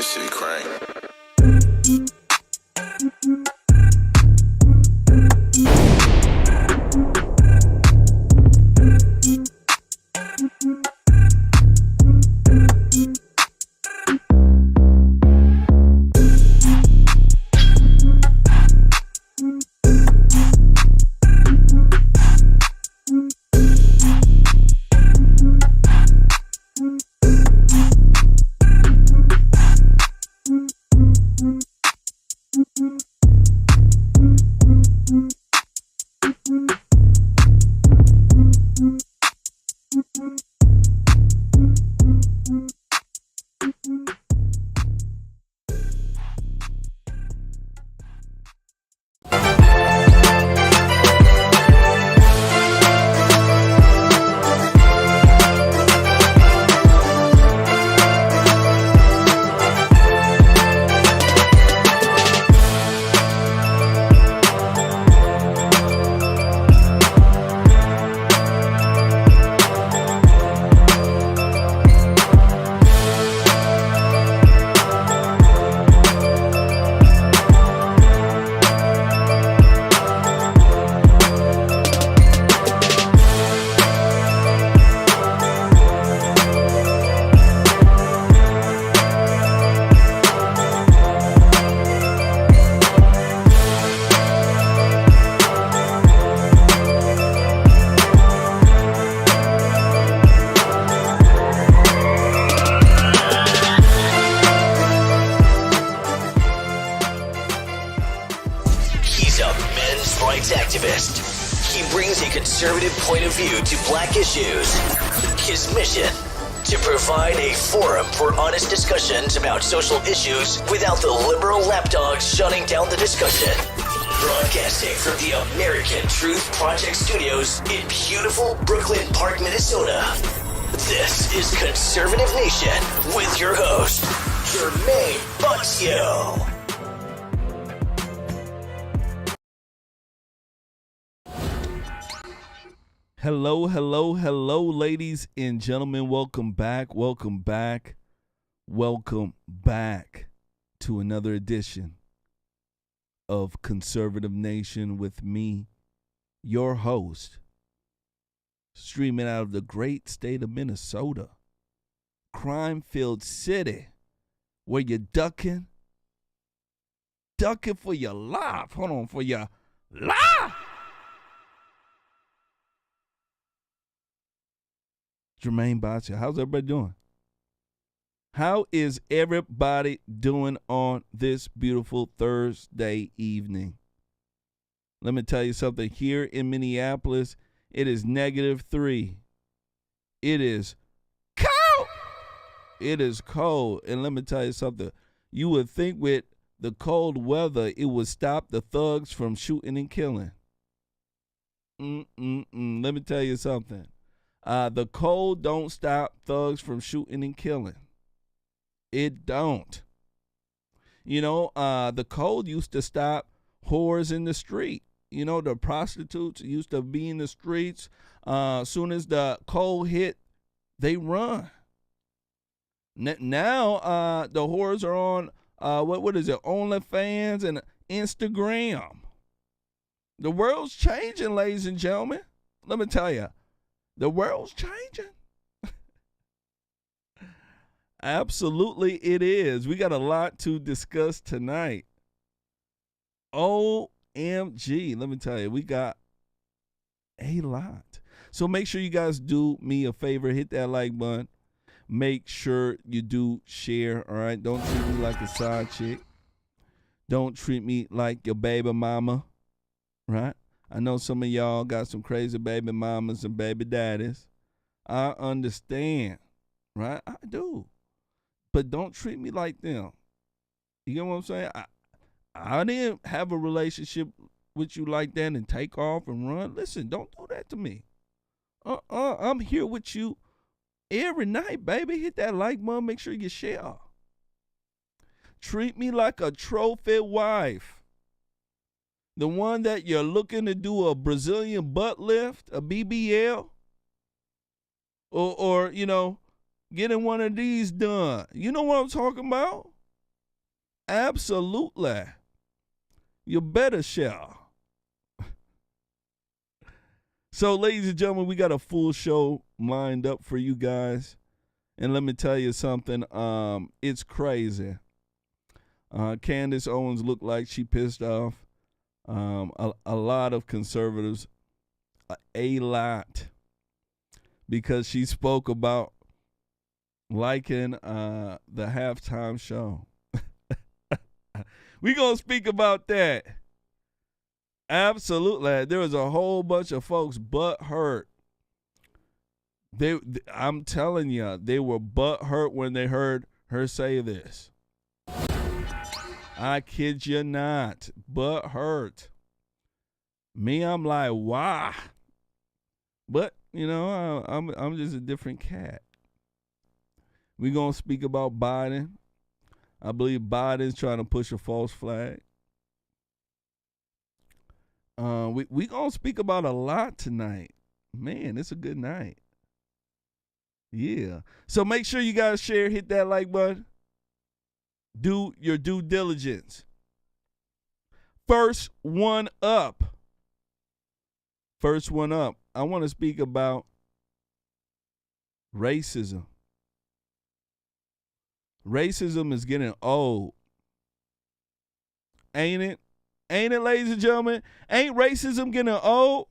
shit crank. Conservative point of view to black issues. His mission, to provide a forum for honest discussions about social issues without the liberal lapdogs shutting down the discussion. Broadcasting from the American Truth Project studios in beautiful Brooklyn Park, Minnesota. This is Conservative Nation with your host, Jermaine Buxio. Hello, ladies and gentlemen. Welcome back to another edition of Conservative Nation with me, your host, streaming out of the great state of Minnesota, crime-filled city, where you're ducking for your life. Hold on, for your life. Jermaine Buxio. How's everybody doing? How is everybody doing on this beautiful Thursday evening? Let me tell you something. Here in Minneapolis, it is -3. It is cold. It is cold. And let me tell you something. You would think with the cold weather, it would stop the thugs from shooting and killing. Let me tell you something. The cold don't stop thugs from shooting and killing. It don't. You know, the cold used to stop whores in the street. You know, the prostitutes used to be in the streets. Soon as the cold hit, they run. Now, the whores are on, what is it, OnlyFans and Instagram. The world's changing, ladies and gentlemen. Let me tell you. The world's changing. Absolutely it is. We got a lot to discuss tonight. OMG. Let me tell you, we got a lot. So make sure you guys do me a favor. Hit that like button. Make sure you do share, all right? Don't treat me like a side chick. Don't treat me like your baby mama, right? I know some of y'all got some crazy baby mamas and baby daddies. I understand, right? I do. But don't treat me like them. You get what I'm saying? I didn't have a relationship with you like that and take off and run. Listen, don't do that to me. I'm here with you every night, baby. Hit that like button. Make sure you share. Treat me like a trophy wife. The one that you're looking to do a Brazilian butt lift, a BBL, or you know, getting one of these done. You know what I'm talking about? Absolutely. You better share. So, ladies and gentlemen, we got a full show lined up for you guys. And let me tell you something. It's crazy. Candace Owens looked like she pissed off a lot of conservatives, a lot, because she spoke about liking the halftime show. We gonna speak about that. Absolutely. There was a whole bunch of folks butt hurt. I'm telling you, they were butt hurt when they heard her say this. I kid you not, butt hurt. Me, I'm like, why? But you know, I'm just a different cat. We gonna speak about Biden. I believe Biden's trying to push a false flag. We gonna speak about a lot tonight. Man, it's a good night. Yeah. So make sure you guys share, hit that like button. Do your due diligence. First one up. I want to speak about racism. Racism is getting old. Ain't it? Ain't it, ladies and gentlemen? Ain't racism getting old?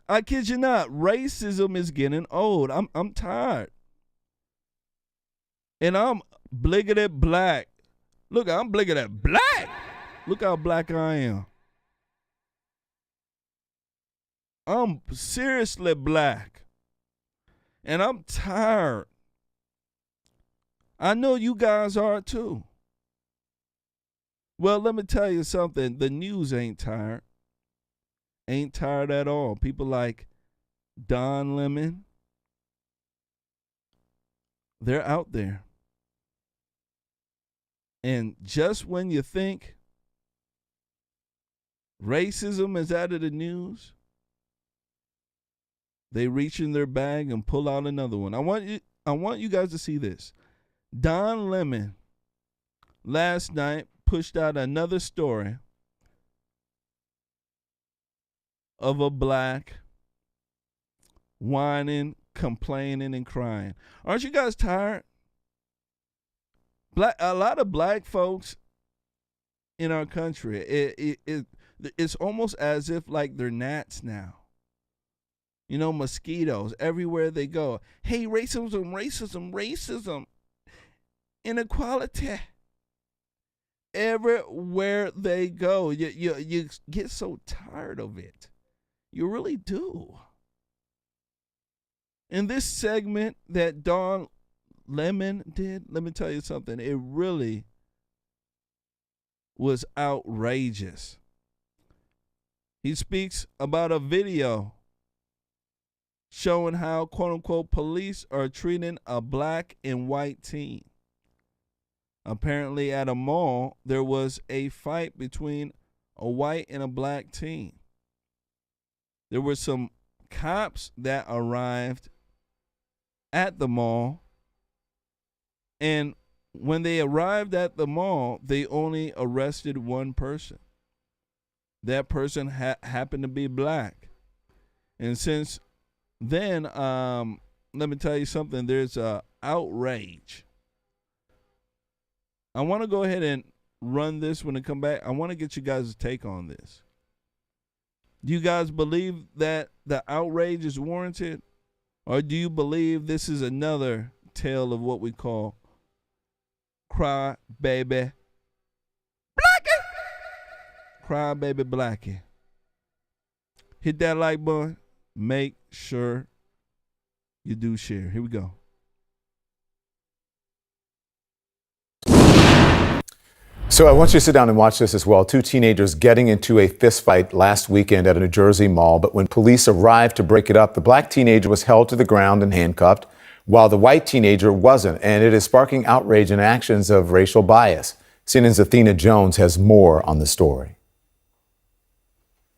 I kid you not. Racism is getting old. I'm tired. And I'm bliggity black. Look, I'm bliggity black. Look how black I am. I'm seriously black. And I'm tired. I know you guys are too. Well, let me tell you something. The news ain't tired. Ain't tired at all. People like Don Lemon, they're out there. And just when you think racism is out of the news, they reach in their bag and pull out another one. I want you guys to see this. Don Lemon last night pushed out another story of a black whining, complaining, and crying. Aren't you guys tired? A lot of black folks in our country, it's almost as if like they're gnats now. You know, mosquitoes everywhere they go. Hey, racism, inequality. Everywhere they go, you get so tired of it. You really do. In this segment that Don Lemon did, let me tell you something. It really was outrageous. He speaks about a video showing how, quote unquote, police are treating a black and white teen. Apparently at a mall, there was a fight between a white and a black teen. There were some cops that arrived at the mall, and when they arrived at the mall, they only arrested one person. That person happened to be black. And since then, let me tell you something, there's outrage. I want to go ahead and run this when I come back. I want to get you guys' take on this. Do you guys believe that the outrage is warranted? Or do you believe this is another tale of what we call cry baby blackie? Cry baby blackie. Hit that like button. Make sure you do share. Here we go. So I want you to sit down and watch this as well. Two teenagers getting into a fist fight last weekend at a New Jersey mall. But when police arrived to break it up, the black teenager was held to the ground and handcuffed, while the white teenager wasn't. And it is sparking outrage and actions of racial bias. CNN's Athena Jones has more on the story.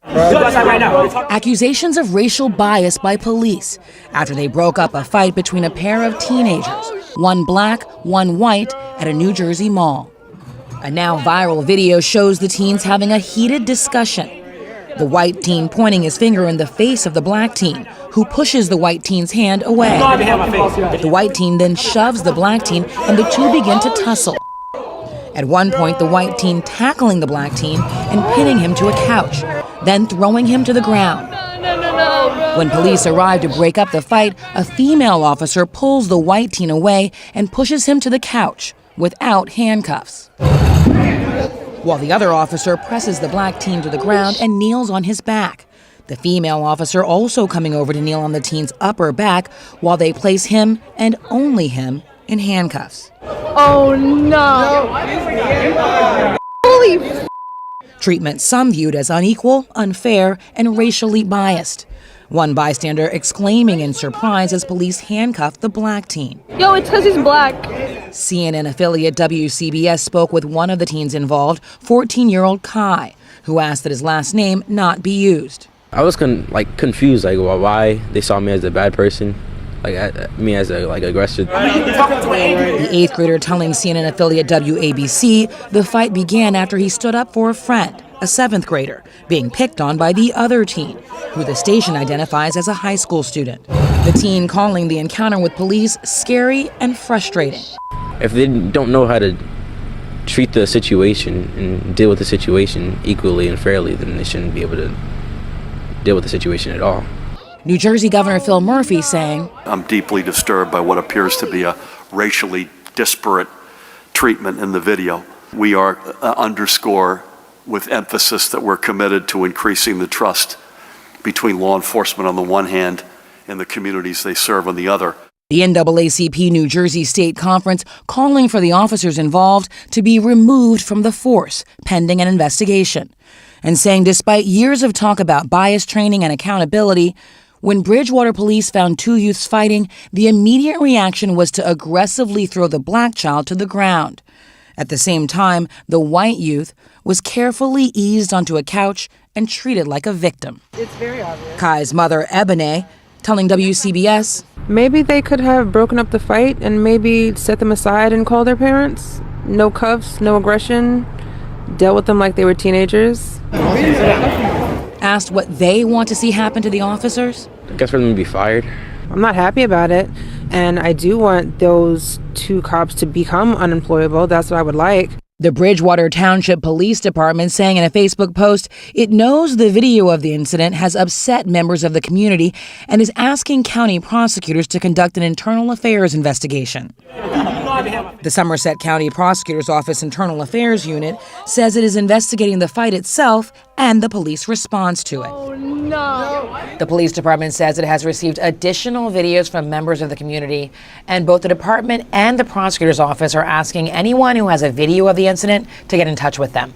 Accusations of racial bias by police after they broke up a fight between a pair of teenagers, one black, one white, at a New Jersey mall. A now viral video shows the teens having a heated discussion. The white teen pointing his finger in the face of the black teen, who pushes the white teen's hand away. The white teen then shoves the black teen, and the two begin to tussle. At one point, the white teen tackling the black teen and pinning him to a couch, then throwing him to the ground. When police arrive to break up the fight, a female officer pulls the white teen away and pushes him to the couch without handcuffs, while the other officer presses the black teen to the ground and kneels on his back. The female officer also coming over to kneel on the teen's upper back while they place him, and only him, in handcuffs. Oh no! Holy Treatment some viewed as unequal, unfair, and racially biased. One bystander exclaiming in surprise as police handcuffed the black teen. Yo, it's 'cause he's black. CNN affiliate WCBS spoke with one of the teens involved, 14-year-old Kai, who asked that his last name not be used. I was confused, why they saw me as a bad person, me as a aggressor. The 8th grader telling CNN affiliate WABC the fight began after he stood up for a friend, a 7th grader, being picked on by the other teen, who the station identifies as a high school student. The teen calling the encounter with police scary and frustrating. If they don't know how to treat the situation and deal with the situation equally and fairly, then they shouldn't be able to deal with the situation at all. New Jersey Governor Phil Murphy saying, I'm deeply disturbed by what appears to be a racially disparate treatment in the video. We are underscore with emphasis that we're committed to increasing the trust between law enforcement on the one hand and the communities they serve on the other. The NAACP New Jersey State Conference calling for the officers involved to be removed from the force pending an investigation, and saying despite years of talk about bias training and accountability, when Bridgewater police found two youths fighting, the immediate reaction was to aggressively throw the black child to the ground. At the same time, the white youth was carefully eased onto a couch and treated like a victim. It's very obvious. Kai's mother, Ebene, telling WCBS, Maybe they could have broken up the fight and maybe set them aside and called their parents. No cuffs, no aggression, dealt with them like they were teenagers. asked what they want to see happen to the officers. I guess for them to be fired. I'm not happy about it, and I do want those two cops to become unemployable. That's what I would like. The Bridgewater Township Police Department saying in a Facebook post it knows the video of the incident has upset members of the community and is asking county prosecutors to conduct an internal affairs investigation. The Somerset County Prosecutor's Office Internal Affairs Unit says it is investigating the fight itself and the police response to it. Oh, no. The police department says it has received additional videos from members of the community, and both the department and the prosecutor's office are asking anyone who has a video of the incident to get in touch with them.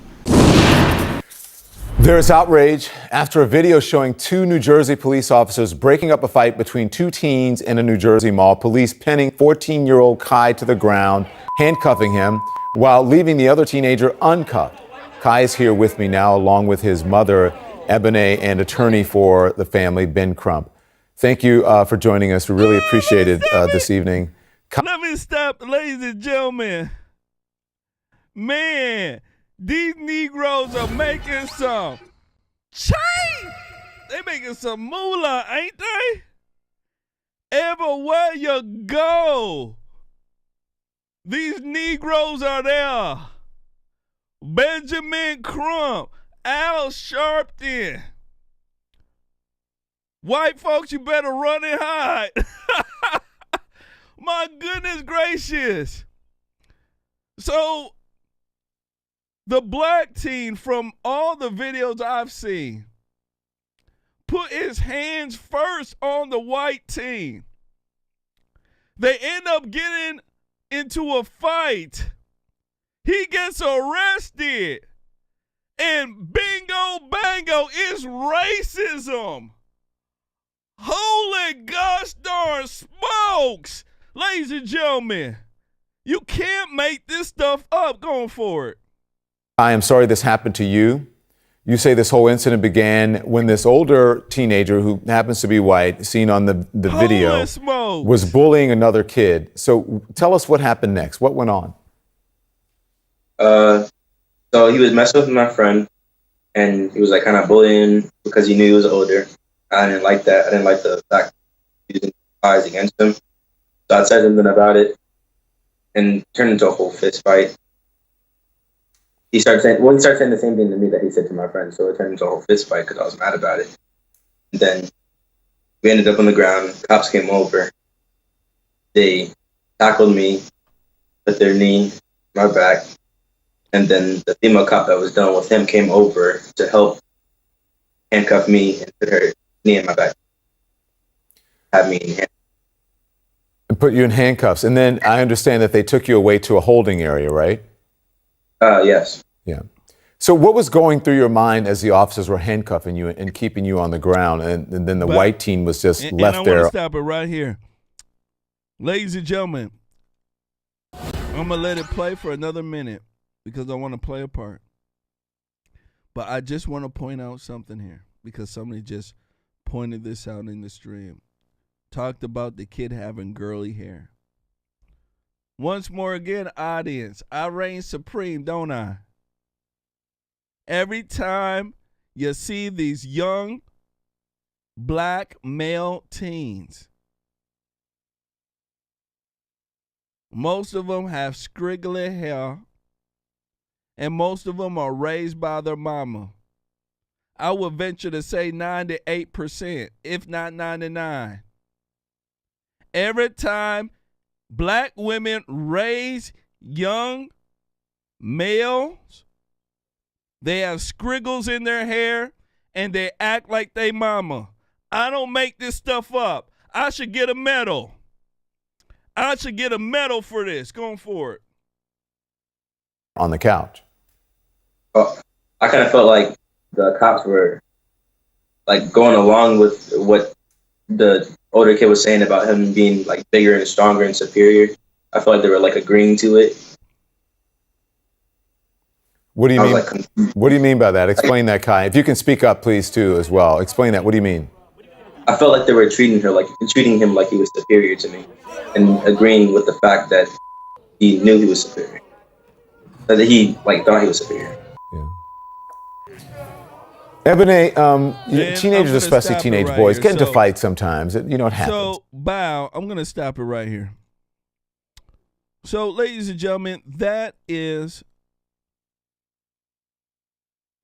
There's outrage after a video showing two New Jersey police officers breaking up a fight between two teens in a New Jersey mall. Police pinning 14-year-old Kai to the ground, handcuffing him, while leaving the other teenager uncuffed. Kai is here with me now, along with his mother, Ebene, and attorney for the family, Ben Crump. Thank you for joining us. We really appreciate it this evening. Let me stop, ladies and gentlemen. Man, these Negroes are making some change. They making some moolah, ain't they? Everywhere you go, these Negroes are there. Benjamin Crump, Al Sharpton. White folks, you better run and hide. My goodness gracious. So, the black teen, from all the videos I've seen, put his hands first on the white teen. They end up getting into a fight. He gets arrested. And bingo bango, it's racism. Holy gosh darn smokes. Ladies and gentlemen, you can't make this stuff up going forward. I am sorry this happened to you. You say this whole incident began when this older teenager, who happens to be white, seen on the video, was bullying another kid. So tell us what happened next. What went on? So he was messing with my friend, and he was like kind of bullying because he knew he was older. I didn't like that. I didn't like the fact using lies against him. So I said something about it, and turned into a whole fist fight. He started saying the same thing to me that he said to my friend. So it turned into a whole fist fight because I was mad about it. And then we ended up on the ground. Cops came over. They tackled me, put their knee in my back, and then the female cop that was done with him came over to help handcuff me and put her knee in my back. Had me in handcuffs. And put you in handcuffs. And then I understand that they took you away to a holding area, right? Yes. Yeah. So what was going through your mind as the officers were handcuffing you and keeping you on the ground, and then the white teen was just left there? And I want to stop it right here. Ladies and gentlemen, I'm going to let it play for another minute because I want to play a part. But I just want to point out something here because somebody just pointed this out in the stream. Talked about the kid having girly hair. Once more again, audience, I reign supreme, don't I? Every time you see these young black male teens, most of them have scriggly hair, and most of them are raised by their mama. I would venture to say 98%, if not 99%. Every time black women raise young males, they have scriggles in their hair and they act like they mama. I don't make this stuff up. I should get a medal. I should get a medal for this. Going forward. On the couch. I kind of felt like the cops were like going along with what the older kid was saying about him being like bigger and stronger and superior. I felt like they were like agreeing to it. What do you mean? What do you mean by that? Explain that, Kai. If you can speak up, please, too, as well. Explain that. What do you mean? I felt like they were treating him like he was superior to me, and agreeing with the fact that he knew he was superior, that he like thought he was superior. Yeah. Ebony, teenagers, especially teenage boys, get into fights sometimes. It happens. So, Bow, I'm going to stop it right here. So, ladies and gentlemen, that is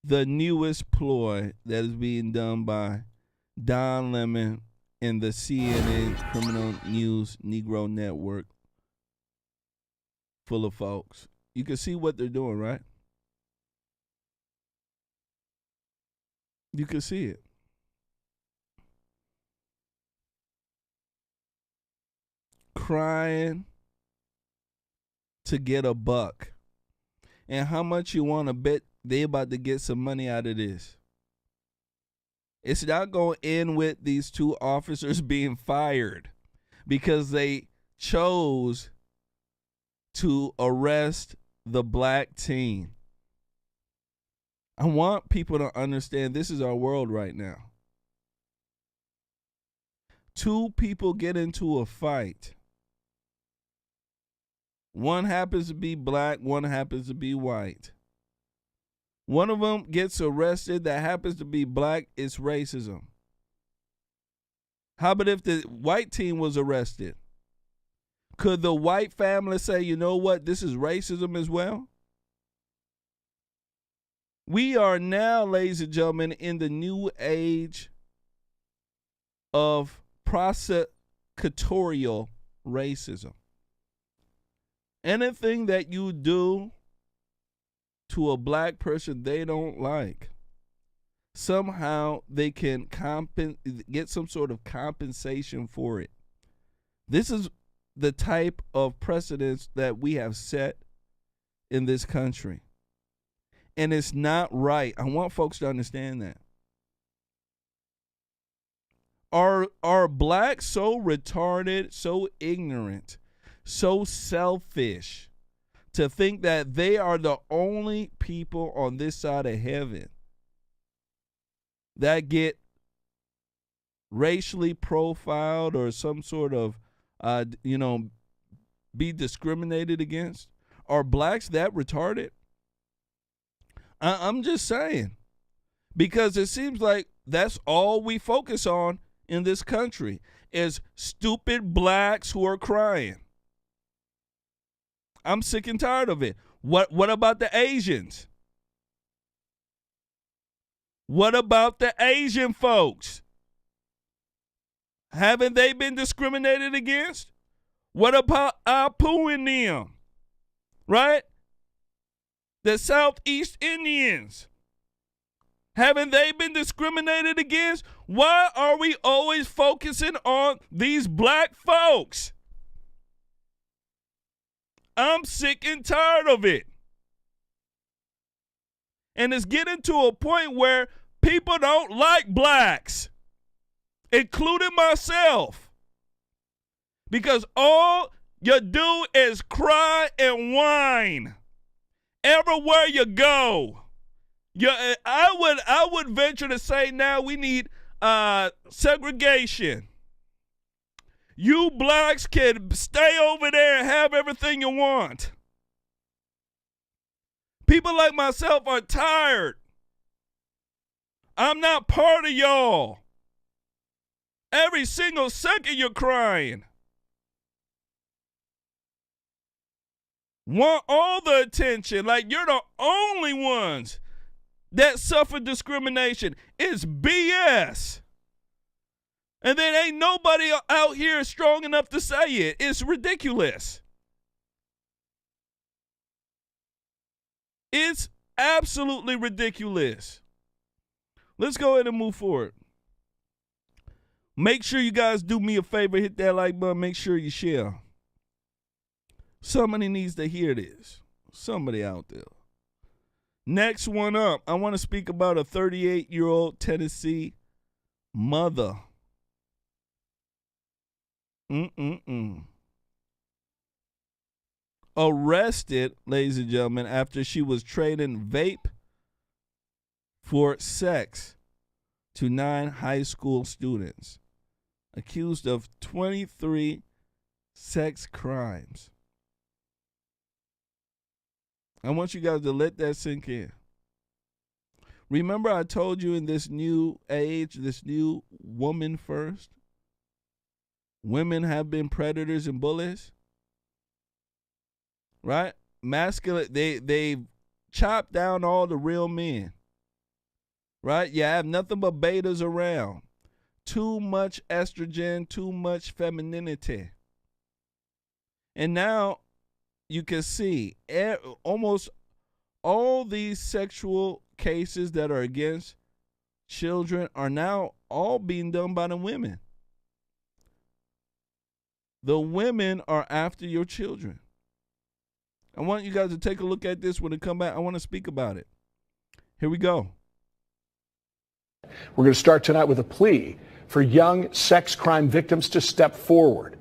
the newest ploy that is being done by Don Lemon and the CNN Criminal News Negro Network full of folks. You can see what they're doing, right? You can see it. Crying to get a buck. And how much you want to bet they about to get some money out of this? It's not going to end with these two officers being fired because they chose to arrest the black teen. I want people to understand this is our world right now. Two people get into a fight. One happens to be black, one happens to be white. One of them gets arrested that happens to be black, it's racism. How about if the white teen was arrested? Could the white family say, you know what, this is racism as well? We are now, ladies and gentlemen, in the new age of prosecutorial racism. Anything that you do to a black person they don't like, somehow they can get some sort of compensation for it. This is the type of precedence that we have set in this country. And it's not right. I want folks to understand that. Are blacks so retarded, so ignorant, so selfish to think that they are the only people on this side of heaven that get racially profiled or some sort of, be discriminated against? Are blacks that retarded? I'm just saying. Because it seems like that's all we focus on in this country is stupid blacks who are crying. I'm sick and tired of it. What about the Asians? What about the Asian folks? Haven't they been discriminated against? What about Apu and them? Right? The Southeast Indians. Haven't they been discriminated against? Why are we always focusing on these black folks? I'm sick and tired of it. And it's getting to a point where people don't like blacks, including myself. Because all you do is cry and whine everywhere you go. I would venture to say now we need segregation. You blacks can stay over there and have everything you want. People like myself are tired. I'm not part of y'all. Every single second you're crying. Want all the attention, like you're the only ones that suffer discrimination. It's BS. And then ain't nobody out here strong enough to say it. It's ridiculous. It's absolutely ridiculous. Let's go ahead and move forward. Make sure you guys do me a favor. Hit that like button. Make sure you share. Somebody needs to hear this. Somebody out there. Next one up, I want to speak about a 38-year-old Tennessee mother. Arrested, ladies and gentlemen, after she was trading vape for sex to 9 high school students, accused of 23 sex crimes. I want you guys to let that sink in. Remember I told you in this new age, this new woman first, women have been predators and bullies? Right? Masculine, they've chopped down all the real men. Right? You have nothing but betas around. Too much estrogen, too much femininity. And now you can see almost all these sexual cases that are against children are now all being done by the women. The women are after your children. I want you guys to take a look at this when they come back. I want to speak about it. Here we go. We're going to start tonight with a plea for young sex crime victims to step forward.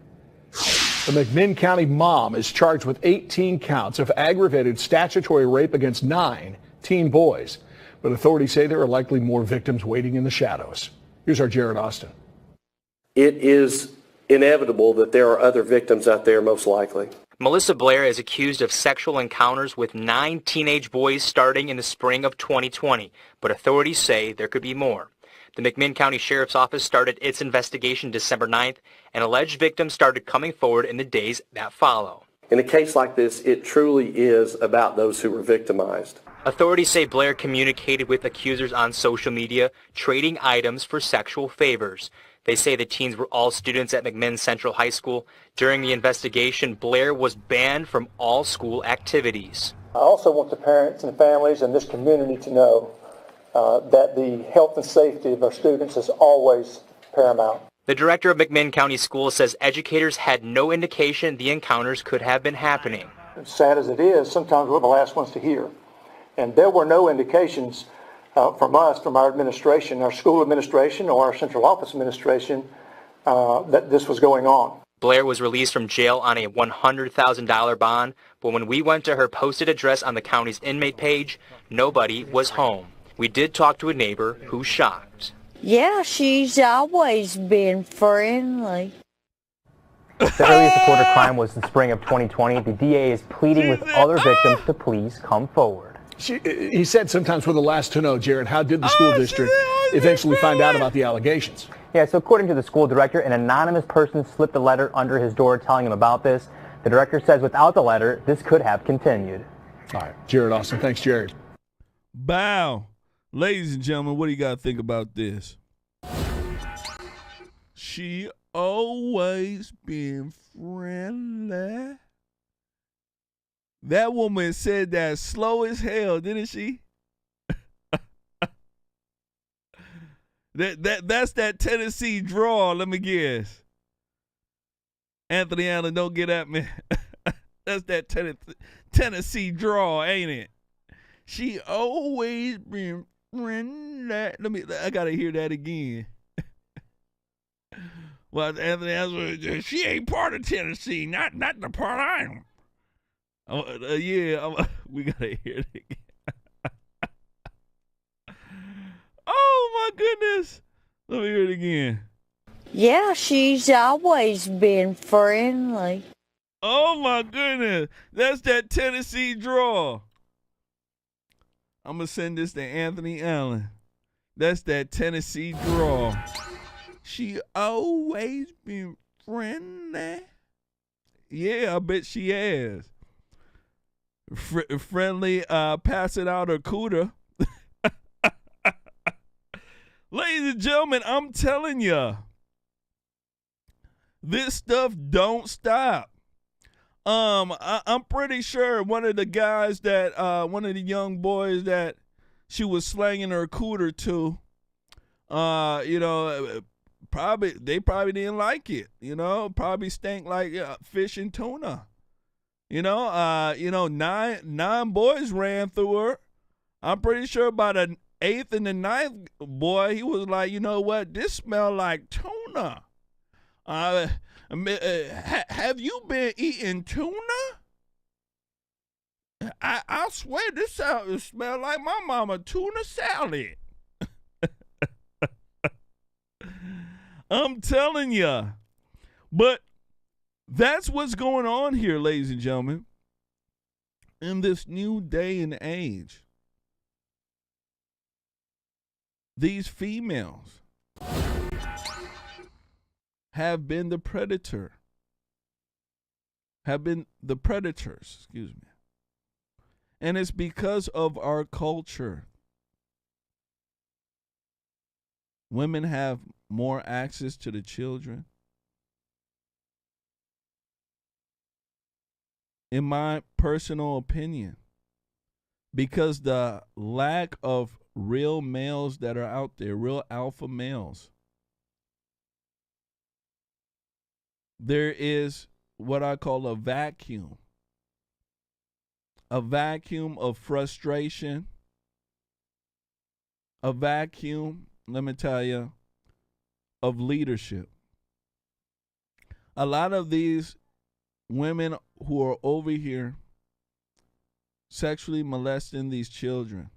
The McMinn County mom is charged with 18 counts of aggravated statutory rape against 9 teen boys. But authorities say there are likely more victims waiting in the shadows. Here's our Jared Austin. It is inevitable that there are other victims out there, most likely. Melissa Blair is accused of sexual encounters with 9 teenage boys starting in the spring of 2020, but authorities say there could be more. The McMinn County Sheriff's Office started its investigation December 9th, and alleged victims started coming forward in the days that follow. In a case like this, it truly is about those who were victimized. Authorities say Blair communicated with accusers on social media, trading items for sexual favors. They say the teens were all students at McMinn Central High School. During the investigation, Blair was banned from all school activities. I also want the parents and families and this community to know that the health and safety of our students is always paramount. The director of McMinn County Schools says educators had no indication the encounters could have been happening. As sad as it is, sometimes we're the last ones to hear. And there were no indications from us, from our administration, our school administration or our central office administration, that this was going on. Blair was released from jail on a $100,000 bond, but when we went to her posted address on the county's inmate page, nobody was home. We did talk to a neighbor who's shocked. Yeah, she's always been friendly. The earliest reported crime was in spring of 2020. The DA is pleading with other victims to please come forward. He said sometimes we're the last to know. Jared, how did the school district eventually find out about the allegations? Yeah, so according to the school director, an anonymous person slipped a letter under his door telling him about this. The director says without the letter, this could have continued. All right, Jared Austin. Thanks, Jared. Bow. Ladies and gentlemen, what do you got to think about this? She always been friendly. That woman said that slow as hell, didn't she? That's that Tennessee drawl, let me guess. Anthony Allen, don't get at me. That's that Tennessee drawl, ain't it? She always been friendly. I gotta hear that again. Well, Anthony Allen, she ain't part of Tennessee, not the part I am. We gotta hear it again. Oh my goodness! Let me hear it again. Yeah, she's always been friendly. Oh my goodness! That's that Tennessee draw. I'm gonna send this to Anthony Allen. That's that Tennessee draw. She always been friendly. Yeah, I bet she has. Friendly, passing out her cooter. Ladies and gentlemen, I'm telling you, this stuff don't stop. I'm pretty sure one of the guys that, one of the young boys that she was slanging her cooter to, they probably didn't like it. Probably stank like fish and tuna. Nine boys ran through her. I'm pretty sure by the 8th and the 9th boy, he was like, you know what? This smell like tuna. Have you been eating tuna? I swear this smell like my mama tuna salad. I'm telling you. But that's what's going on here, ladies and gentlemen. In this new day and age, these females have been the predators, excuse me. And it's because of our culture. Women have more access to the children. In my personal opinion, because the lack of real males that are out there, real alpha males, there is what I call a vacuum of frustration, a vacuum, let me tell you, of leadership. A lot of these women who are over here sexually molesting these children,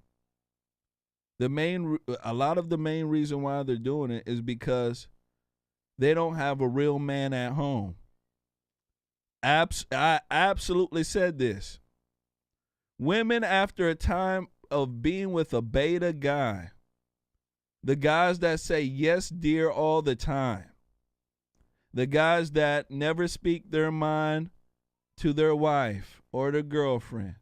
a lot of the main reason why they're doing it is because they don't have a real man at home. I absolutely said this. Women, after a time of being with a beta guy, the guys that say yes, dear, all the time, the guys that never speak their mind to their wife or their girlfriend,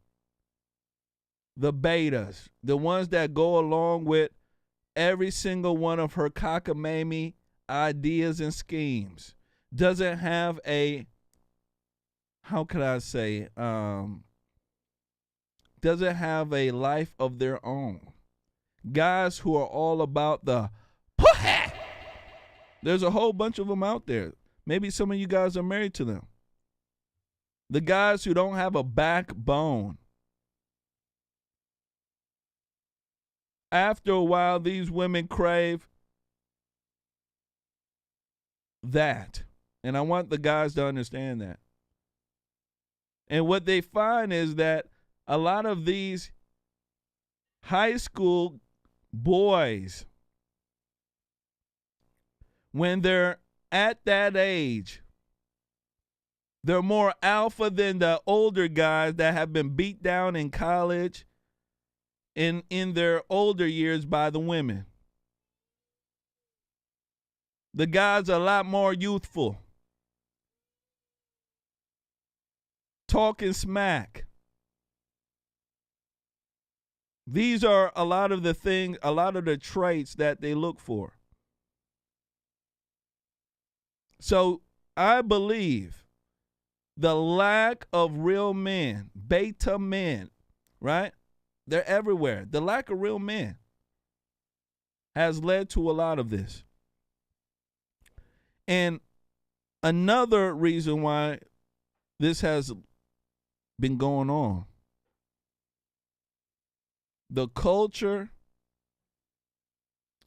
the betas, the ones that go along with every single one of her cockamamie ideas and schemes, doesn't have a, doesn't have a life of their own. Guys who are all about the pussy. There's a whole bunch of them out there. Maybe some of you guys are married to them. The guys who don't have a backbone. After a while, these women crave that. And I want the guys to understand that. And what they find is that a lot of these high school boys, when they're at that age, they're more alpha than the older guys that have been beat down in college in their older years by the women. The guys are a lot more youthful. Talking smack. These are a lot of the things, a lot of the traits that they look for. So I believe the lack of real men, beta men, right? They're everywhere. The lack of real men has led to a lot of this. And another reason why this has been going on, the culture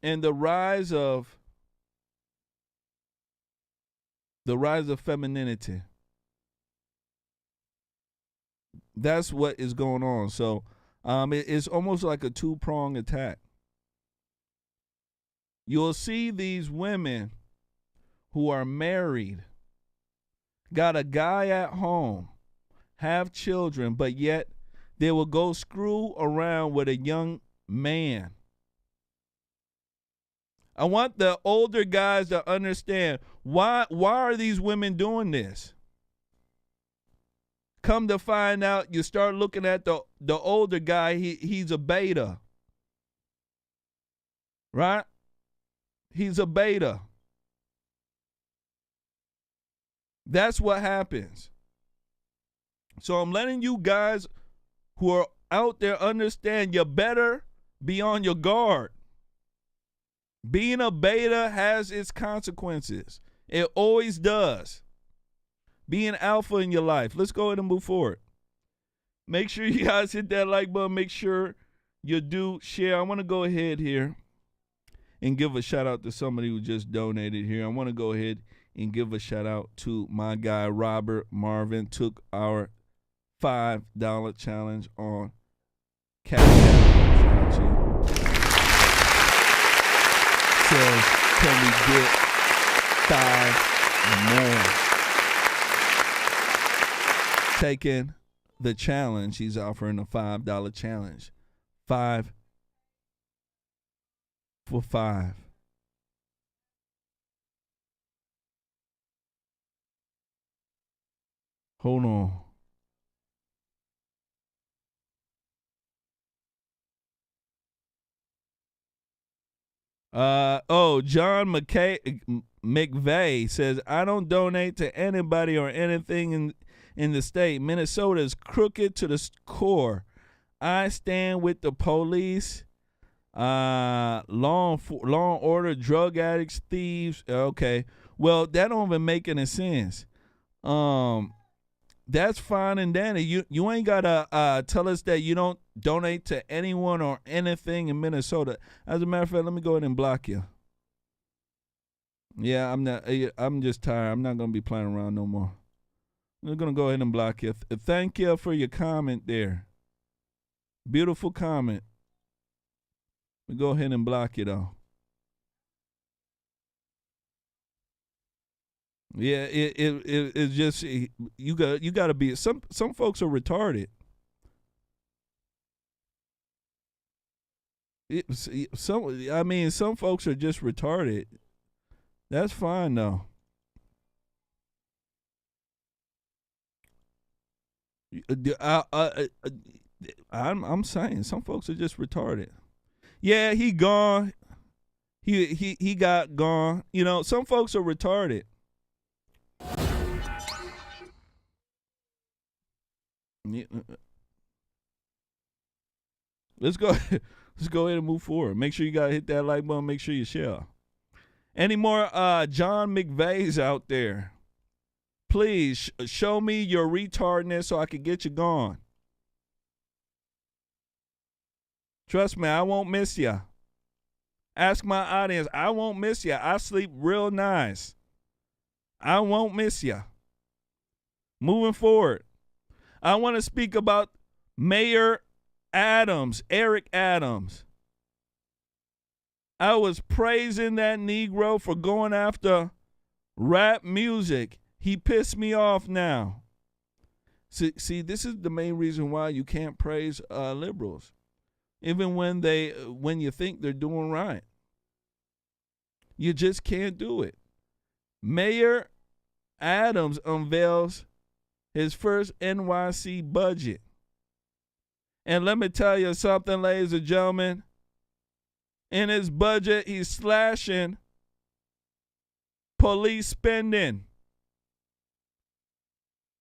and the rise of femininity. That's what is going on. So it's almost like a two-pronged attack. You'll see these women who are married, got a guy at home, have children, but yet they will go screw around with a young man. I want the older guys to understand why are these women doing this? Come to find out, you start looking at the older guy, he's a beta. Right? He's a beta. That's what happens. So I'm letting you guys who are out there understand you better be on your guard. Being a beta has its consequences. It always does. Being alpha in your life. Let's go ahead and move forward. Make sure you guys hit that like button. Make sure you do share. I want to go ahead here and give a shout out to somebody who just donated here. I want to go ahead and give a shout out to my guy Robert Marvin. Took our $5 challenge on Cash App. Says, can we get 5 more? Taking the challenge, he's offering a $5 challenge. 5 for 5. Hold on. John McVeigh says, I don't donate to anybody or anything in the state. Minnesota is crooked to the core. I stand with the police, law order, drug addicts, thieves. Okay. Well, that don't even make any sense. That's fine and dandy. You ain't gotta tell us that you don't donate to anyone or anything in Minnesota. As a matter of fact, let me go ahead and block you. Yeah, I'm just tired. I'm not gonna be playing around no more. I'm gonna go ahead and block you. Thank you for your comment there. Beautiful comment. We go ahead and block you though. Yeah, it's just you got to be some folks are retarded. Some folks are just retarded. That's fine though. I'm saying some folks are just retarded. Yeah, he gone. He got gone. You know, some folks are retarded. Let's go ahead and move forward. Make sure you gotta hit that like button. Make sure you share. Any more John McVeighs out there? Please show me your retardness so I can get you gone. Trust me, I won't miss ya. Ask my audience. I won't miss ya. I sleep real nice. I won't miss ya. Moving forward. I want to speak about Mayor Adams, Eric Adams. I was praising that Negro for going after rap music. He pissed me off now. See, this is the main reason why you can't praise liberals. even when you think they're doing right. You just can't do it. Mayor Adams unveils his first NYC budget. And let me tell you something, ladies and gentlemen. In his budget, he's slashing police spending.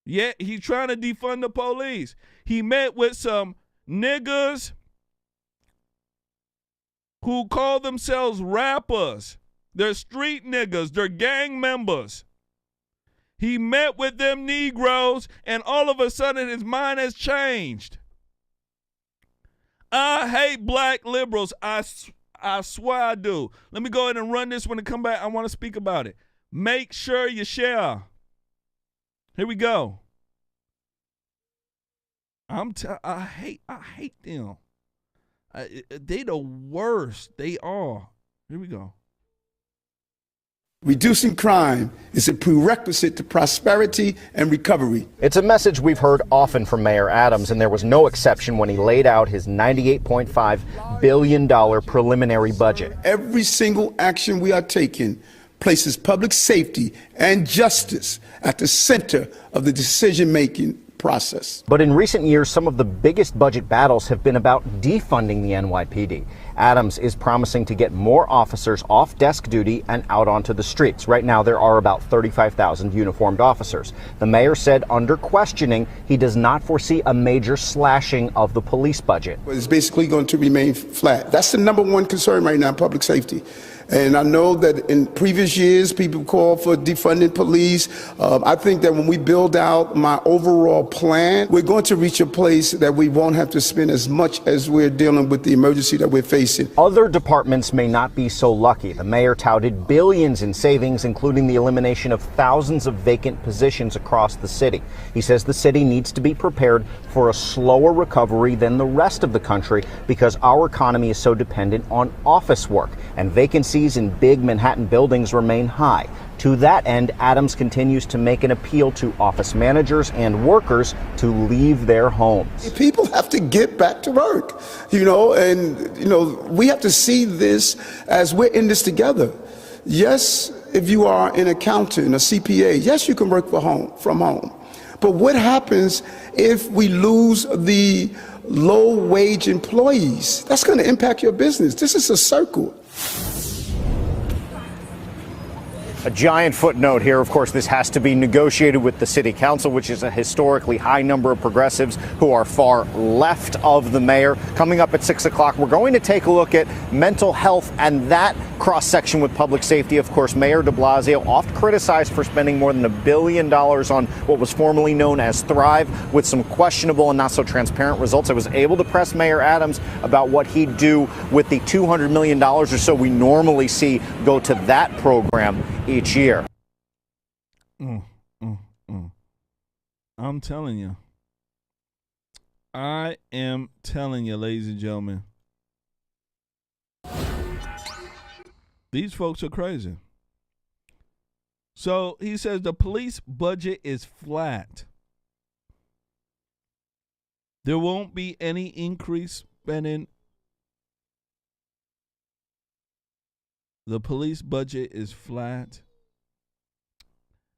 Yeah, he's trying to defund the police. He met with some niggas who call themselves rappers. They're street niggas. They're gang members. He met with them Negroes, and all of a sudden his mind has changed. I hate black liberals. I swear I do. Let me go ahead and run this when I come back. I want to speak about it. Make sure you share. Here we go. I hate them. They the worst. They are. Here we go. Reducing crime is a prerequisite to prosperity and recovery. It's a message we've heard often from Mayor Adams, and there was no exception when he laid out his $98.5 billion preliminary budget. Every single action we are taking places public safety and justice at the center of the decision-making process. But in recent years, some of the biggest budget battles have been about defunding the NYPD. Adams is promising to get more officers off desk duty and out onto the streets. Right now, there are about 35,000 uniformed officers. The mayor said under questioning, he does not foresee a major slashing of the police budget. It's basically going to remain flat. That's the number one concern right now, public safety. And I know that in previous years, people called for defunding police. I think that when we build out my overall plan, we're going to reach a place that we won't have to spend as much as we're dealing with the emergency that we're facing. Other departments may not be so lucky. The mayor touted billions in savings, including the elimination of thousands of vacant positions across the city. He says the city needs to be prepared for a slower recovery than the rest of the country because our economy is so dependent on office work, and vacancies in big Manhattan buildings remain high. To that end, Adams continues to make an appeal to office managers and workers to leave their homes. People have to get back to work, and we have to see this as we're in this together. Yes, if you are an accountant, a CPA, yes, you can work from home. But what happens if we lose the low-wage employees? That's going to impact your business. This is a circle. A giant footnote here. Of course, this has to be negotiated with the city council, which is a historically high number of progressives who are far left of the mayor. Coming up at 6 o'clock, we're going to take a look at mental health and that cross-section with public safety. Of course, Mayor de Blasio, oft criticized for spending more than $1 billion on what was formerly known as Thrive, with some questionable and not so transparent results. I was able to press Mayor Adams about what he'd do with the $200 million or so we normally see go to that program each year. I'm telling you. I am telling you, ladies and gentlemen. These folks are crazy. So he says the police budget is flat. There won't be any increase spending. The police budget is flat.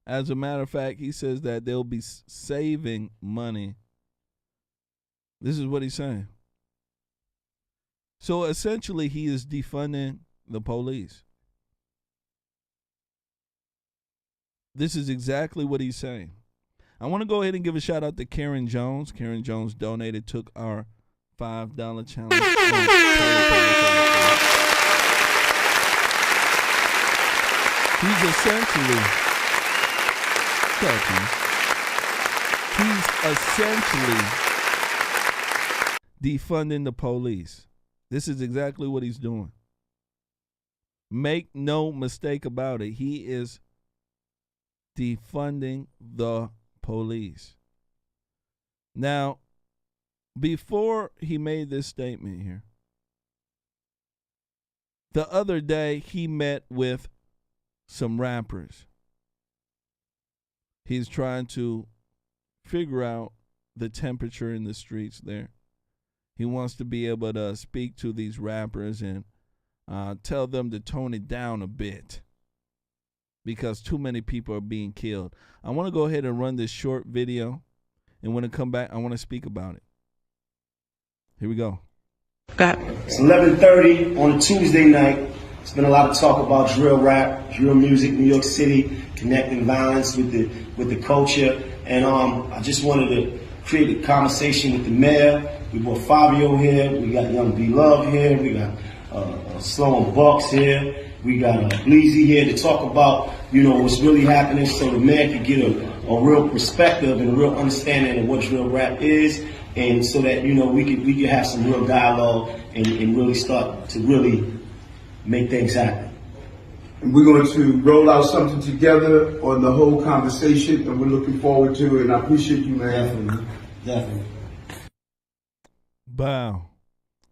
As a matter of fact, he says that they'll be saving money. This is what he's saying. So essentially, he is defunding the police. This is exactly what he's saying. I want to go ahead and give a shout out to Karen Jones. Karen Jones donated, took our $5 challenge. He's essentially defunding the police. This is exactly what he's doing. Make no mistake about it. He is defunding the police. Now, before he made this statement here, the other day he met with some rappers. He's trying to figure out the temperature in the streets there. He wants to be able to speak to these rappers and tell them to tone it down a bit because too many people are being killed. I want to go ahead and run this short video, and when I come back, I want to speak about it. Here we go. It's 11:30 on a Tuesday night. There's been a lot of talk about drill rap, drill music, New York City, connecting violence with the culture. And I just wanted to create a conversation with the mayor. We brought Fabio here. We got Young B Love here. We got Sloan Bucks here. We got Bleezy here to talk about, what's really happening so the mayor could get a real perspective and a real understanding of what drill rap is. And so that, we could have some real dialogue and really start to really make things happen. We're going to roll out something together on the whole conversation, and we're looking forward to it. And I appreciate you, man. Definitely. Wow.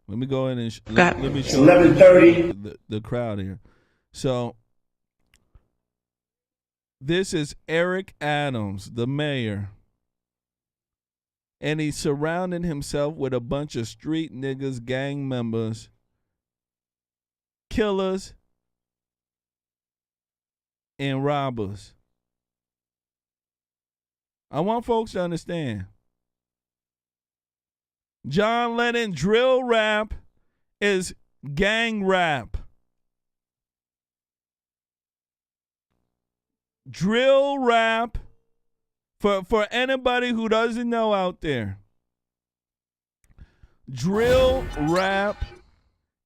Let me go in and let me show 11:30 the crowd here. So this is Eric Adams, the mayor. And he's surrounding himself with a bunch of street niggas, gang members, killers, and robbers. I want folks to understand. John Lennon drill rap is gang rap. Drill rap, for anybody who doesn't know out there, drill rap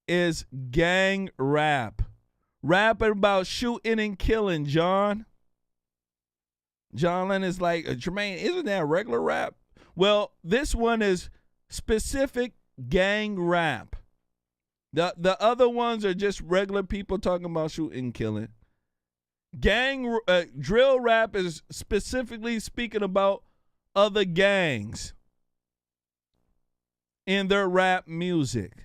is gang rap. Rapping about shooting and killing, John. John Lennon's like, Jermaine, isn't that regular rap? Well, this one is specific gang rap. The other ones are just regular people talking about shooting and killing. Drill rap is specifically speaking about other gangs in their rap music.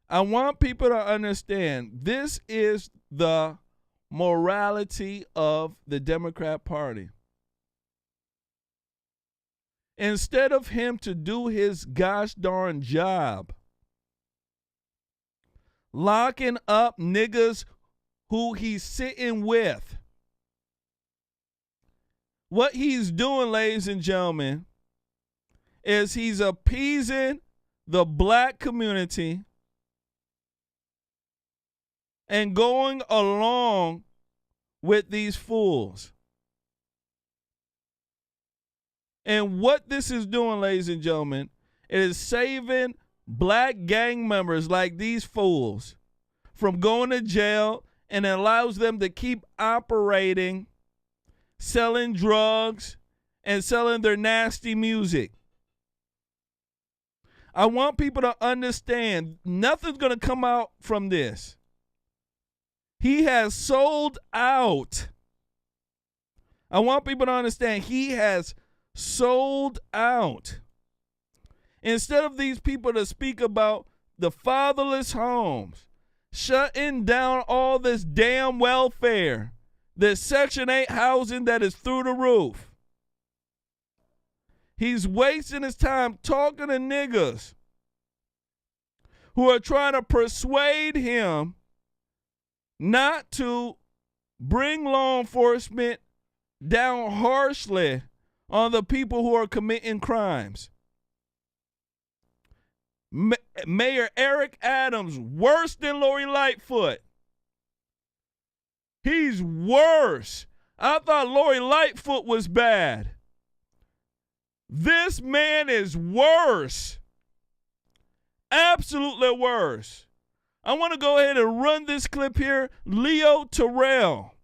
I want people to understand this is the morality of the Democrat Party. Instead of him to do his gosh darn job, locking up niggas who he's sitting with, what he's doing, ladies and gentlemen, is he's appeasing the black community and going along with these fools. And what this is doing, ladies and gentlemen, is saving black gang members like these fools from going to jail, and it allows them to keep operating, selling drugs, and selling their nasty music. I want people to understand nothing's going to come out from this. He has sold out. I want people to understand he has sold out. Instead of these people to speak about the fatherless homes, shutting down all this damn welfare, this Section 8 housing that is through the roof. He's wasting his time talking to niggas who are trying to persuade him not to bring law enforcement down harshly on the people who are committing crimes. Mayor Eric Adams, worse than Lori Lightfoot. He's worse. I thought Lori Lightfoot was bad. This man is worse. Absolutely worse. I want to go ahead and run this clip here. Leo Terrell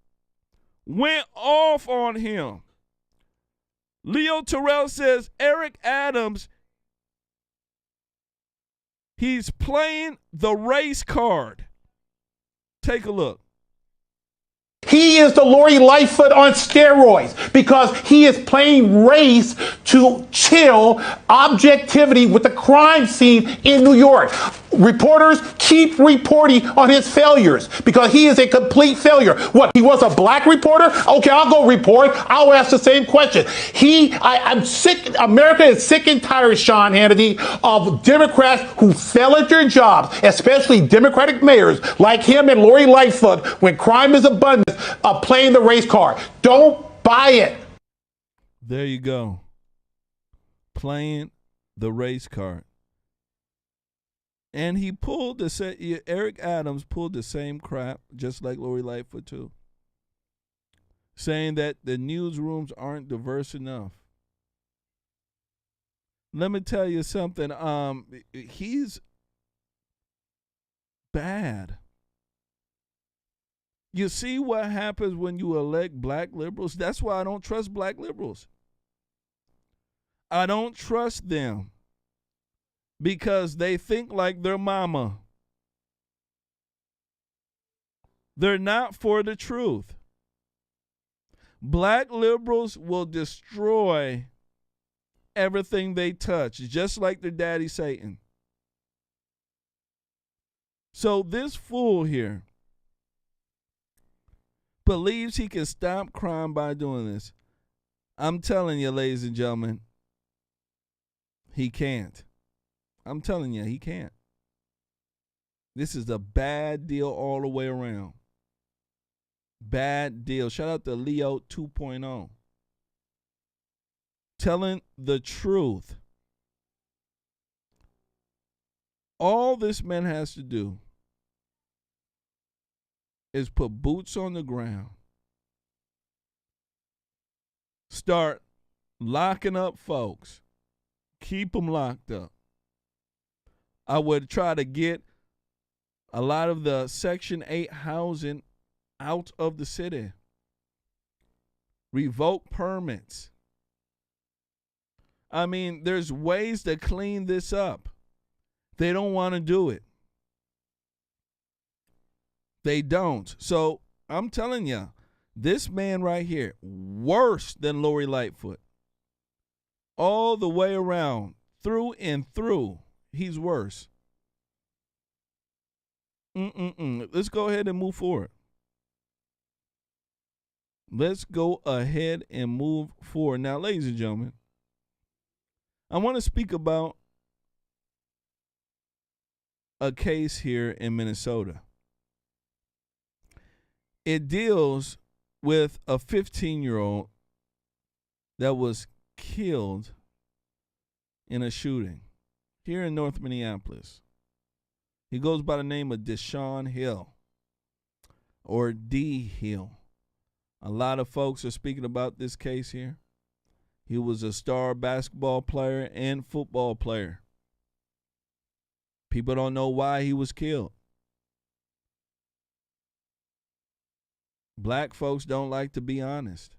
went off on him. Leo Terrell says Eric Adams, he's playing the race card. Take a look. He is the Lori Lightfoot on steroids because he is playing race to chill objectivity with the crime scene in New York. Reporters keep reporting on his failures because he is a complete failure. What, he was a black reporter? Okay, I'll go report. I'll ask the same question. I'm sick. America is sick and tired, Sean Hannity, of Democrats who fail at their jobs, especially Democratic mayors like him and Lori Lightfoot, when crime is abundant, of playing the race card. Don't buy it. There you go. Playing the race card. And he pulled Eric Adams pulled the same crap, just like Lori Lightfoot too, saying that the newsrooms aren't diverse enough. Let me tell you something. He's bad. You see what happens when you elect black liberals? That's why I don't trust black liberals. I don't trust them because they think like their mama. They're not for the truth. Black liberals will destroy everything they touch, just like their daddy Satan. So this fool here believes he can stop crime by doing this. I'm telling you, ladies and gentlemen, he can't. I'm telling you, he can't. This is a bad deal all the way around. Bad deal. Shout out to Leo 2.0. Telling the truth. All this man has to do is put boots on the ground. Start locking up folks. Keep them locked up. I would try to get a lot of the Section 8 housing out of the city. Revoke permits. I mean, there's ways to clean this up. They don't want to do it. They don't. So I'm telling you, this man right here, worse than Lori Lightfoot. All the way around, through and through, he's worse. Let's go ahead and move forward. Let's go ahead and move forward. Now, ladies and gentlemen, I want to speak about a case here in Minnesota. It deals with a 15-year-old that was killed in a shooting here in North Minneapolis. He goes by the name of Deshaun Hill, or D. Hill. A lot of folks are speaking about this case here. He was a star basketball player and football player. People don't know why he was killed. Black folks don't like to be honest.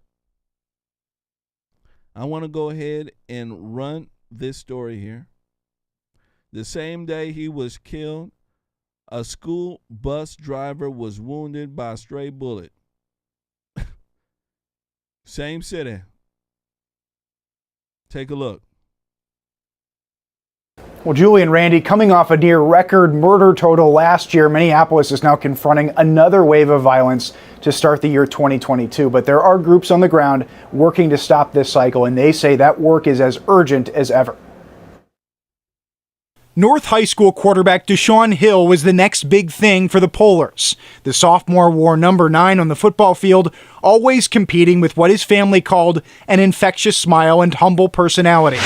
I want to go ahead and run this story here. The same day he was killed, a school bus driver was wounded by a stray bullet. Same city. Take a look. Well, Julie and Randy, coming off a near record murder total last year, Minneapolis is now confronting another wave of violence to start the year 2022. But there are groups on the ground working to stop this cycle, and they say that work is as urgent as ever. North High School quarterback Deshaun Hill was the next big thing for the Polars. The sophomore wore number 9 on the football field, always competing with what his family called an infectious smile and humble personality.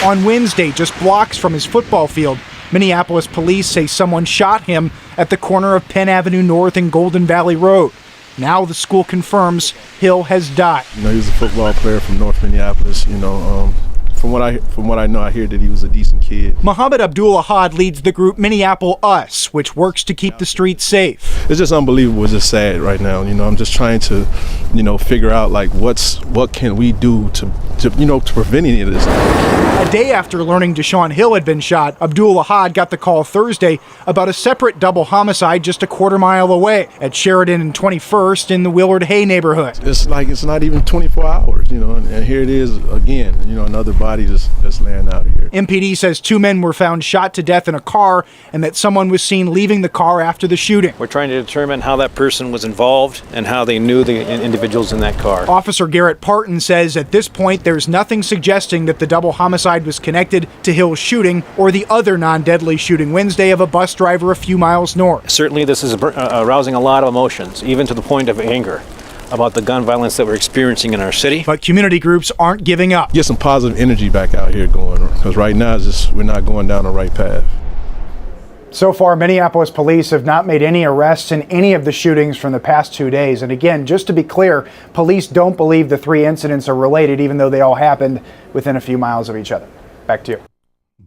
On Wednesday, just blocks from his football field, Minneapolis police say someone shot him at the corner of Penn Avenue North and Golden Valley Road. Now the school confirms Hill has died. He was a football player from North Minneapolis. From what I know, I hear that he was a decent kid. Muhammad Abdul Ahad leads the group Minneapolis Us, which works to keep the streets safe. It's just unbelievable. It's just sad right now. I'm just trying to, figure out what can we do to to prevent any of this. A day after learning Deshaun Hill had been shot, Abdul Ahad got the call Thursday about a separate double homicide just a quarter mile away at Sheridan and 21st in the Willard Hay neighborhood. It's like it's not even 24 hours, and here it is again, another body just laying out here. MPD says 2 men were found shot to death in a car and that someone was seen leaving the car after the shooting. We're trying to determine how that person was involved and how they knew the individuals in that car. Officer Garrett Parton says at this point there's nothing suggesting that the double homicide was connected to Hill's shooting or the other non-deadly shooting Wednesday of a bus driver a few miles north. Certainly this is arousing a lot of emotions, even to the point of anger about the gun violence that we're experiencing in our city. But community groups aren't giving up. Get some positive energy back out here going, because right now we're not going down the right path. So far, Minneapolis police have not made any arrests in any of the shootings from the past 2 days. And again, just to be clear, police don't believe the 3 incidents are related, even though they all happened within a few miles of each other. Back to you.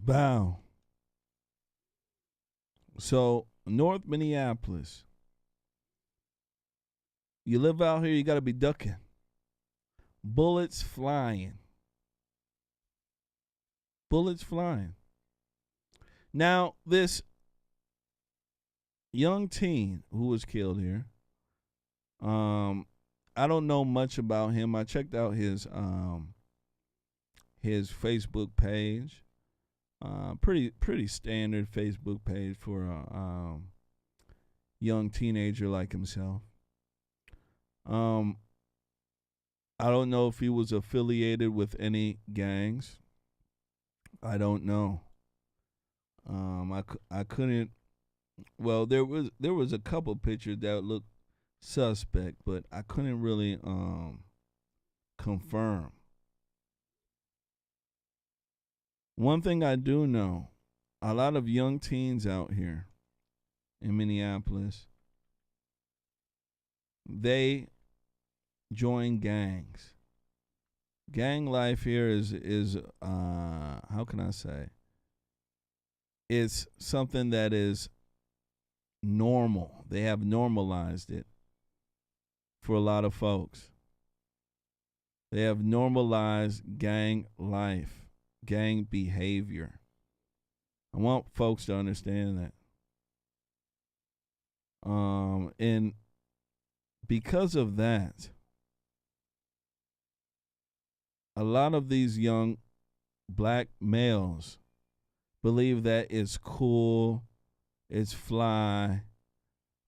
Wow. So, North Minneapolis. You live out here, you got to be ducking. Bullets flying. Bullets flying. Now, this young teen who was killed here, I don't know much about him. I checked out his Facebook page. Pretty standard Facebook page for a young teenager like himself. I don't know if he was affiliated with any gangs. I don't know. I couldn't. Well, there was a couple pictures that looked suspect, but I couldn't really confirm. One thing I do know, a lot of young teens out here in Minneapolis, they join gangs. Gang life here is how can I say? It's something that is normal. They have normalized it for a lot of folks. They have normalized gang life, gang behavior. I want folks to understand that. And because of that, a lot of these young black males believe that it's cool, it's fly,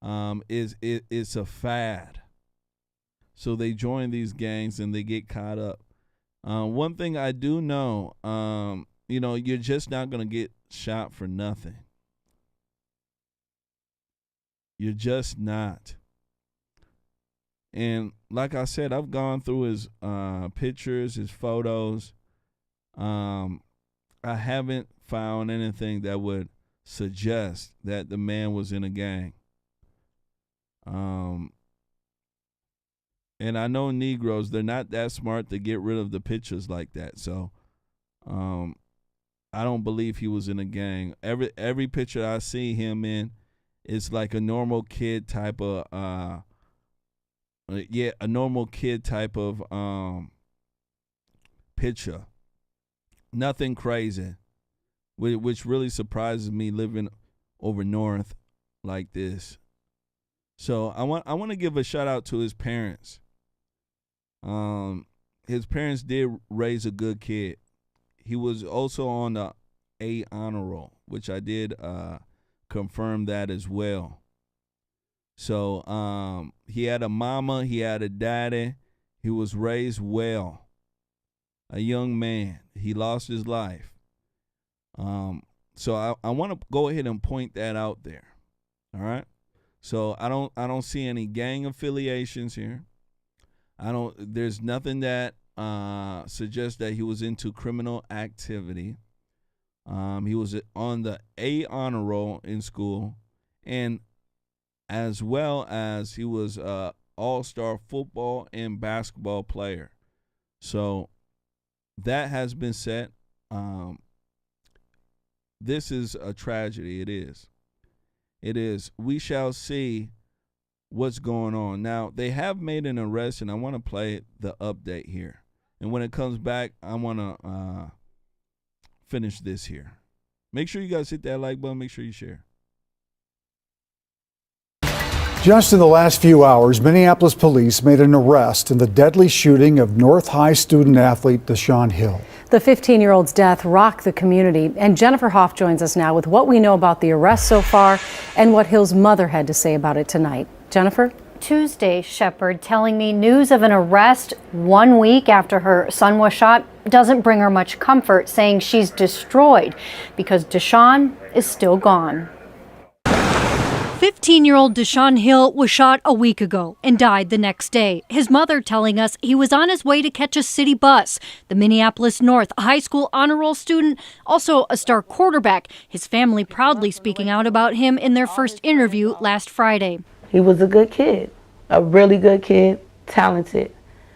it's a fad. So they join these gangs and they get caught up. One thing I do know, you're just not going to get shot for nothing. You're just not. And like I said, I've gone through his pictures, his photos. I haven't found anything that would suggest that the man was in a gang. And I know Negroes, they're not that smart to get rid of the pictures like that. So I don't believe he was in a gang. Every picture I see him in is like a normal kid type of a normal kid type of picture. Nothing crazy, which really surprises me living over north like this. So I want to give a shout out to his parents. His parents did raise a good kid. He was also on the A honor roll, which I did confirm that as well. So he had a mama, he had a daddy. He was raised well. A young man. He lost his life. So I want to go ahead and point that out there. All right? So I don't see any gang affiliations here. There's nothing that suggests that he was into criminal activity. He was on the A honor roll in school, and as well as he was a all-star football and basketball player. So that has been set. This is a tragedy. It is. It is. We shall see what's going on. Now, they have made an arrest, and I want to play the update here. And when it comes back, I want to finish this here. Make sure you guys hit that like button. Make sure you share. Just in the last few hours, Minneapolis police made an arrest in the deadly shooting of North High student athlete Deshaun Hill. The 15-year-old's death rocked the community, and Jennifer Hoff joins us now with what we know about the arrest so far and what Hill's mother had to say about it tonight. Jennifer? Tuesday, Shepard telling me news of an arrest 1 week after her son was shot doesn't bring her much comfort, saying she's destroyed because Deshaun is still gone. 15-year-old Deshaun Hill was shot a week ago and died the next day. His mother telling us he was on his way to catch a city bus. The Minneapolis North high school honor roll student, also a star quarterback. His family proudly speaking out about him in their first interview last Friday. He was a good kid, a really good kid, talented.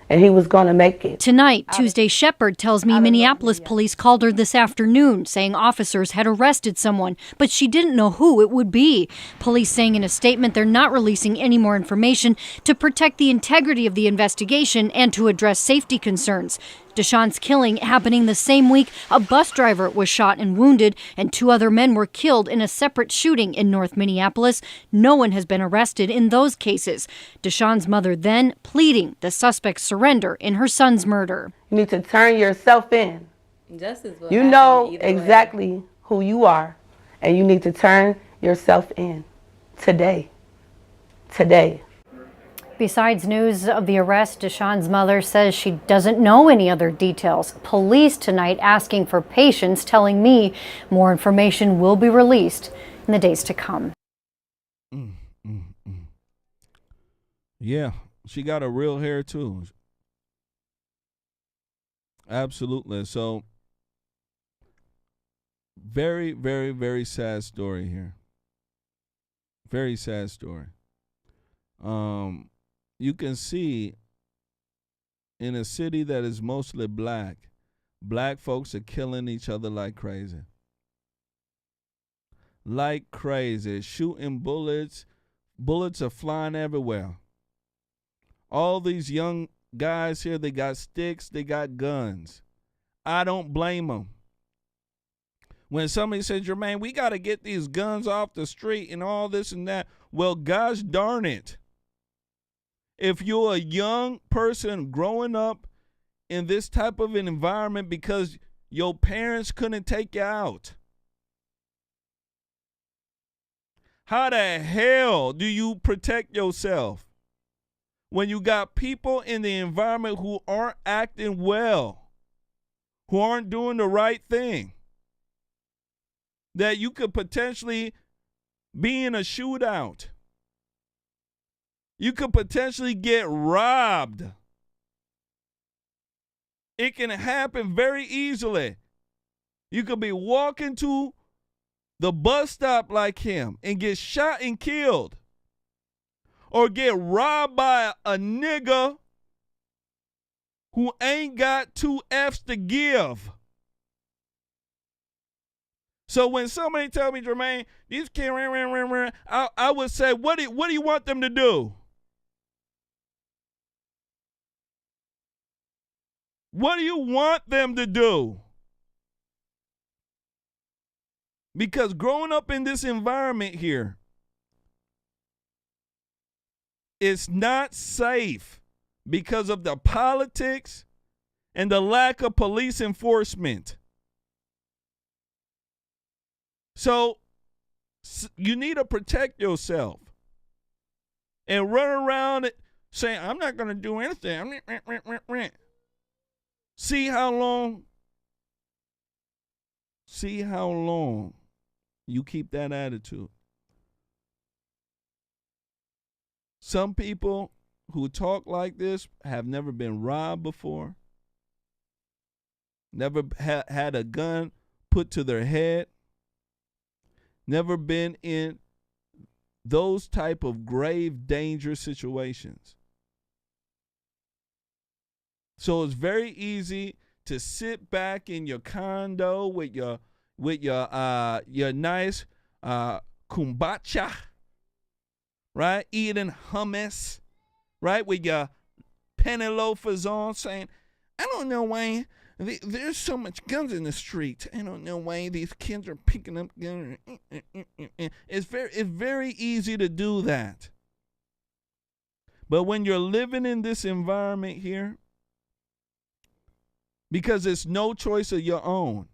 And he was going to make it. Tonight, Tuesday, Shepard tells me Minneapolis police called her this afternoon saying officers had arrested someone, but she didn't know who it would be. Police saying in a statement they're not releasing any more information to protect the integrity of the investigation and to address safety concerns. Deshaun's killing happening the same week a bus driver was shot and wounded, and 2 other men were killed in a separate shooting in North Minneapolis. No one has been arrested in those cases. Deshaun's mother then pleading the suspect's surrender in her son's murder. You need to turn yourself in. Justice will You happen know either way. exactly who you are, and you need to turn yourself in today. Today. Besides news of the arrest, Deshaun's mother says she doesn't know any other details. Police tonight asking for patience, telling me more information will be released in the days to come. Yeah, she got a real hair too. Absolutely. So, very, very, very sad story here. Very sad story. You can see in a city that is mostly black folks are killing each other like crazy. Like crazy. Shooting bullets. Bullets are flying everywhere. All these young guys here, they got sticks, they got guns. I don't blame them. When somebody says, Jermaine, we got to get these guns off the street and all this and that. Well, gosh darn it. If you're a young person growing up in this type of an environment because your parents couldn't take you out, how the hell do you protect yourself when you got people in the environment who aren't acting well, who aren't doing the right thing, that you could potentially be in a shootout? You could potentially get robbed. It can happen very easily. You could be walking to the bus stop like him and get shot and killed. Or get robbed by a nigga who ain't got 2 F's to give. So when somebody tell me, Jermaine, these kids, I would say, what do you want them to do? What do you want them to do? Because growing up in this environment here, it's not safe because of the politics and the lack of police enforcement. So you need to protect yourself and run around saying, I'm not going to do anything. See how long you keep that attitude. Some people who talk like this have never been robbed before, never had a gun put to their head, never been in those type of grave, dangerous situations. So it's very easy to sit back in your condo with your nice kombucha, right? Eating hummus, right? With your penny loafers on, saying, I don't know why there's so much guns in the streets. I don't know why these kids are picking up guns. It's very easy to do that. But when you're living in this environment here, because it's no choice of your own,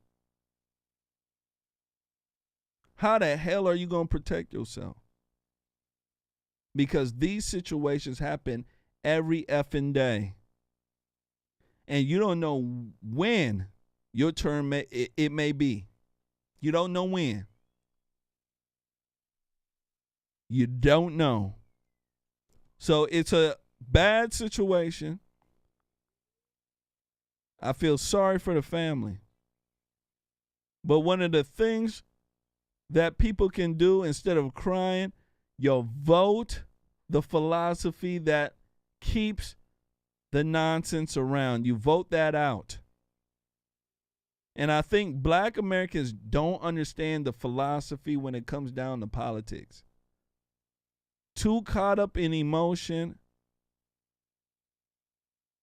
how the hell are you going to protect yourself? Because these situations happen every effing day. And you don't know when your turn may be. You don't know when. You don't know. So it's a bad situation. I feel sorry for the family. But one of the things that people can do instead of crying, you vote the philosophy that keeps the nonsense around. You vote that out. And I think black Americans don't understand the philosophy when it comes down to politics. Too caught up in emotion,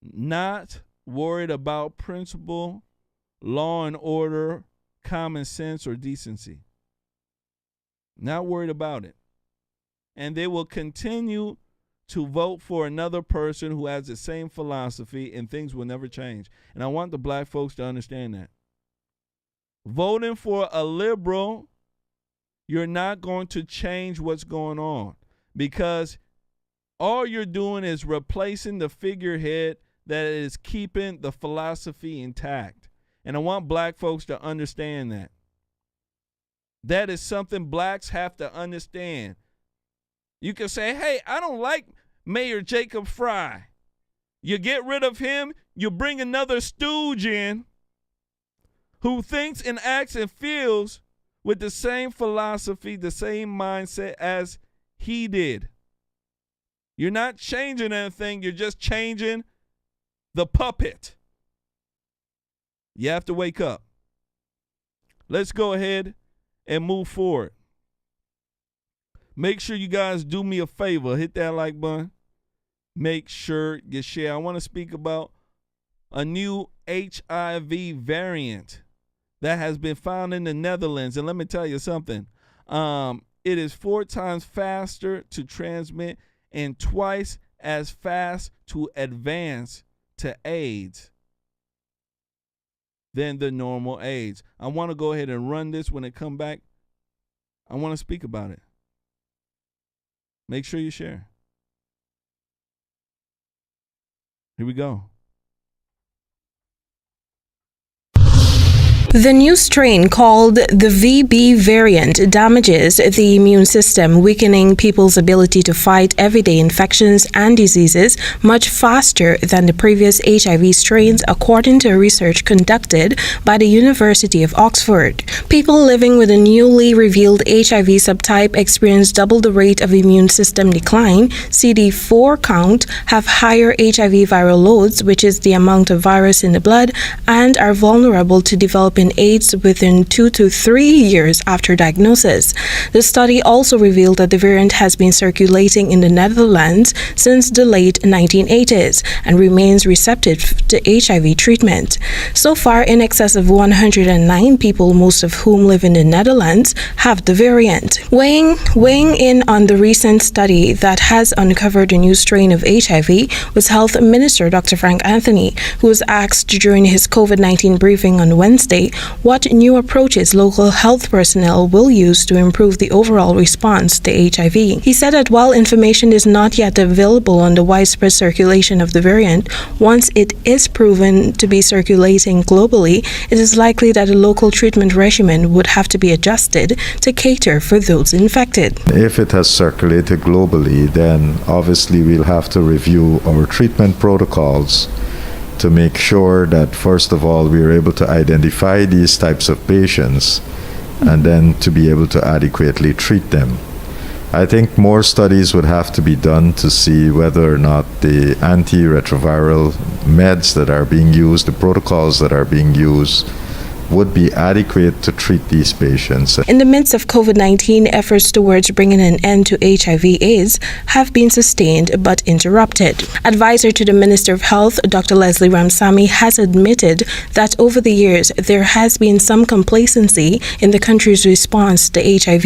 not worried about principle, law and order, common sense, or decency. Not worried about it. And they will continue to vote for another person who has the same philosophy, and things will never change. And I want the black folks to understand that. Voting for a liberal, you're not going to change what's going on, because all you're doing is replacing the figurehead that is keeping the philosophy intact. And I want black folks to understand that. That is something blacks have to understand. You can say, hey, I don't like Mayor Jacob Fry. You get rid of him, you bring another stooge in who thinks and acts and feels with the same philosophy, the same mindset as he did. You're not changing anything, you're just changing the puppet. You have to wake up. Let's go ahead and move forward. Make sure you guys do me a favor. Hit that like button. Make sure you share. I want to speak about a new HIV variant that has been found in the Netherlands. And let me tell you something. It is 4 times faster to transmit and twice as fast to advance to AIDS than the normal AIDS. I want to go ahead and run this when it come back. I want to speak about it. Make sure you share. Here we go. The new strain, called the VB variant, damages the immune system, weakening people's ability to fight everyday infections and diseases much faster than the previous HIV strains, according to research conducted by the University of Oxford. People living with a newly revealed HIV subtype experience double the rate of immune system decline, CD4 count, have higher HIV viral loads, which is the amount of virus in the blood, and are vulnerable to developing AIDS within 2 to 3 years after diagnosis. The study also revealed that the variant has been circulating in the Netherlands since the late 1980s and remains receptive to HIV treatment. So far, in excess of 109 people, most of whom live in the Netherlands, have the variant. Weighing in on the recent study that has uncovered a new strain of HIV was Health Minister Dr. Frank Anthony, who was asked during his COVID-19 briefing on Wednesday what new approaches local health personnel will use to improve the overall response to HIV. He said that while information is not yet available on the widespread circulation of the variant, once it is proven to be circulating globally, it is likely that a local treatment regimen would have to be adjusted to cater for those infected. If it has circulated globally, then obviously we'll have to review our treatment protocols to make sure that, first of all, we are able to identify these types of patients and then to be able to adequately treat them. I think more studies would have to be done to see whether or not the antiretroviral meds that are being used, the protocols that are being used, would be adequate to treat these patients. In the midst of COVID-19, efforts towards bringing an end to HIV/AIDS have been sustained but interrupted. Advisor to the Minister of Health, Dr. Leslie Ramsamy, has admitted that over the years there has been some complacency in the country's response to HIV.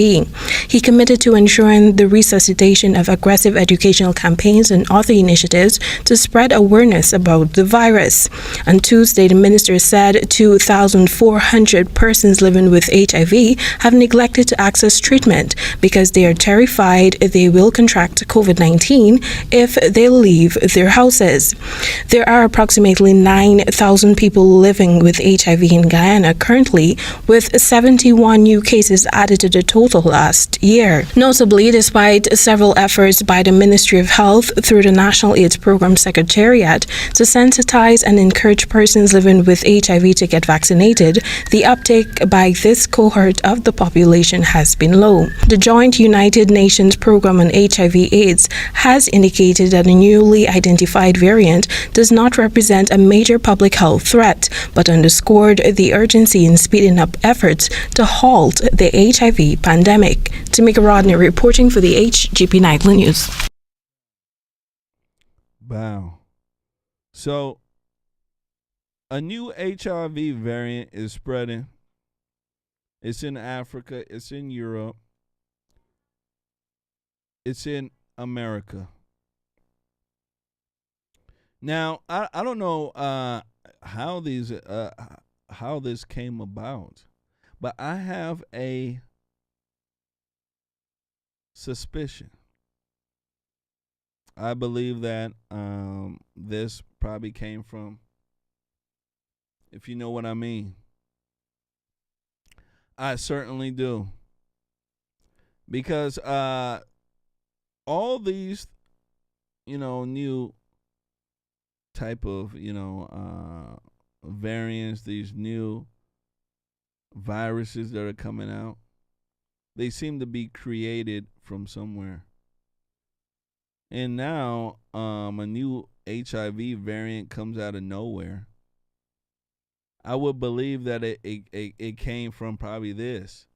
He committed to ensuring the resuscitation of aggressive educational campaigns and other initiatives to spread awareness about the virus. On Tuesday, the minister said 2,400 persons living with HIV have neglected to access treatment because they are terrified they will contract COVID-19 if they leave their houses. There are approximately 9,000 people living with HIV in Guyana currently, with 71 new cases added to the total last year. Notably, despite several efforts by the Ministry of Health through the National AIDS Program Secretariat to sensitize and encourage persons living with HIV to get vaccinated, the uptake by this cohort of the population has been low. The Joint United Nations Program on HIV/AIDS has indicated that a newly identified variant does not represent a major public health threat, but underscored the urgency in speeding up efforts to halt the HIV pandemic. Tamika Rodney reporting for the HGP Nightly News. Wow. So, a new HIV variant is spreading. It's in Africa. It's in Europe. It's in America. Now, I don't know how this came about, but I have a suspicion. I believe that this probably came from, if you know what I mean. I certainly do. Because all these, new type of, variants, these new viruses that are coming out, they seem to be created from somewhere. And now a new HIV variant comes out of nowhere. I would believe that it came from probably this.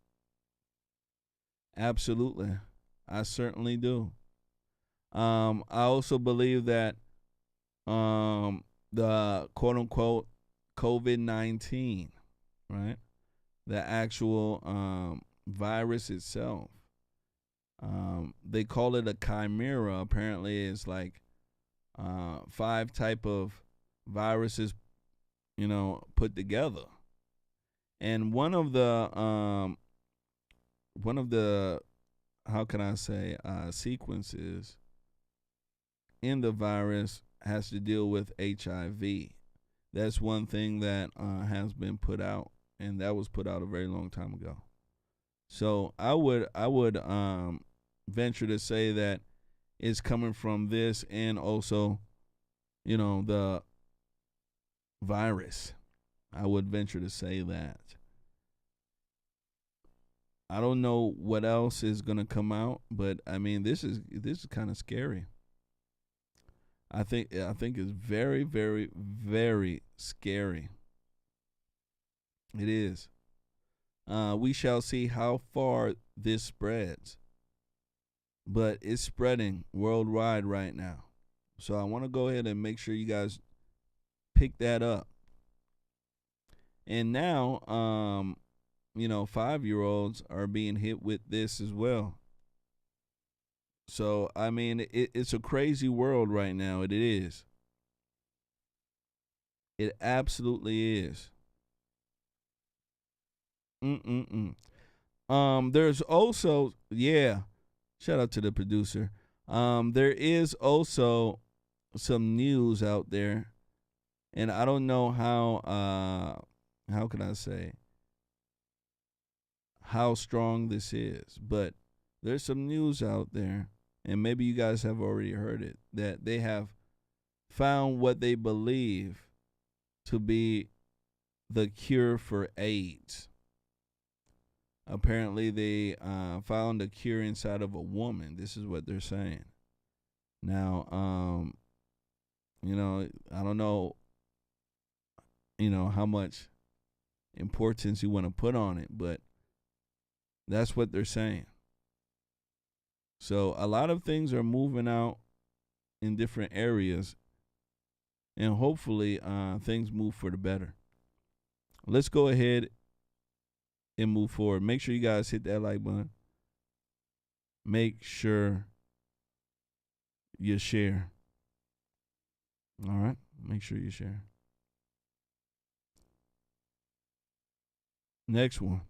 Absolutely. I certainly do. I also believe that the quote-unquote COVID-19, right? The actual virus itself. They call it a chimera. Apparently it's like 5 type of viruses, put together. And one of the how can I say sequences in the virus has to deal with HIV. That's one thing that has been put out, and that was put out a very long time ago. So I would venture to say that it's coming from this, and also, the virus. I would venture to say that. I don't know what else is gonna come out, but I mean, this is kind of scary. I think it's very, very, very scary. It is. We shall see how far this spreads, but it's spreading worldwide right now. So I want to go ahead and make sure you guys pick that up. And now, 5-year-olds are being hit with this as well. So, I mean, it's a crazy world right now. It is. It absolutely is. There's also, shout out to the producer. There is also some news out there, and I don't know how can I say, how strong this is, but there's some news out there, and maybe you guys have already heard it, that they have found what they believe to be the cure for AIDS. Apparently, they found a cure inside of a woman. This is what they're saying. Now, I don't know, how much importance you want to put on it, but that's what they're saying. So a lot of things are moving out in different areas, and hopefully things move for the better. Let's go ahead and move forward. Make sure you guys hit that like button. Make sure you share. All right? Make sure you share. Next one.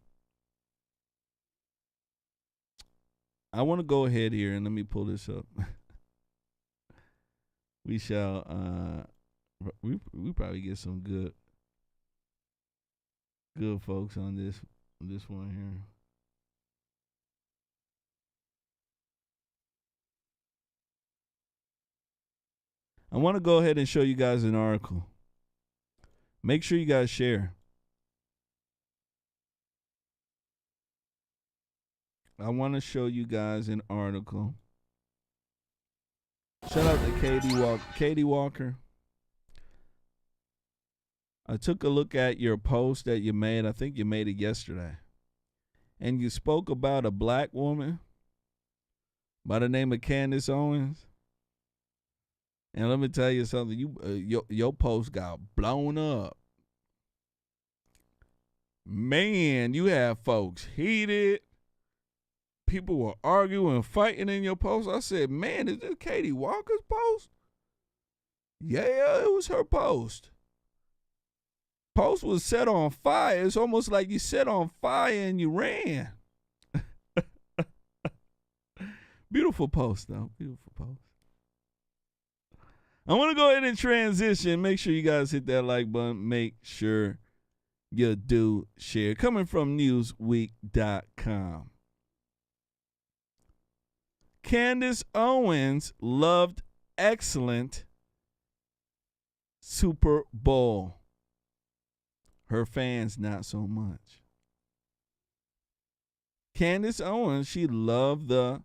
I want to go ahead here and let me pull this up. We shall we probably get some good folks on this one here. I want to go ahead and show you guys an article. Make sure you guys share. I want to show you guys an article. Shout out to Katie Walker. I took a look at your post that you made. I think you made it yesterday. And you spoke about a black woman by the name of Candace Owens. And let me tell you something. Your post got blown up. Man, you have folks heated. People were arguing and fighting in your post. I said, man, is this Katie Walker's post? Yeah, it was her post. Post was set on fire. It's almost like you set on fire and you ran. Beautiful post, though. Beautiful post. I want to go ahead and transition. Make sure you guys hit that like button. Make sure you do share. Coming from Newsweek.com. Candace Owens loved excellent Super Bowl. Her fans, not so much. Candace Owens, she loved the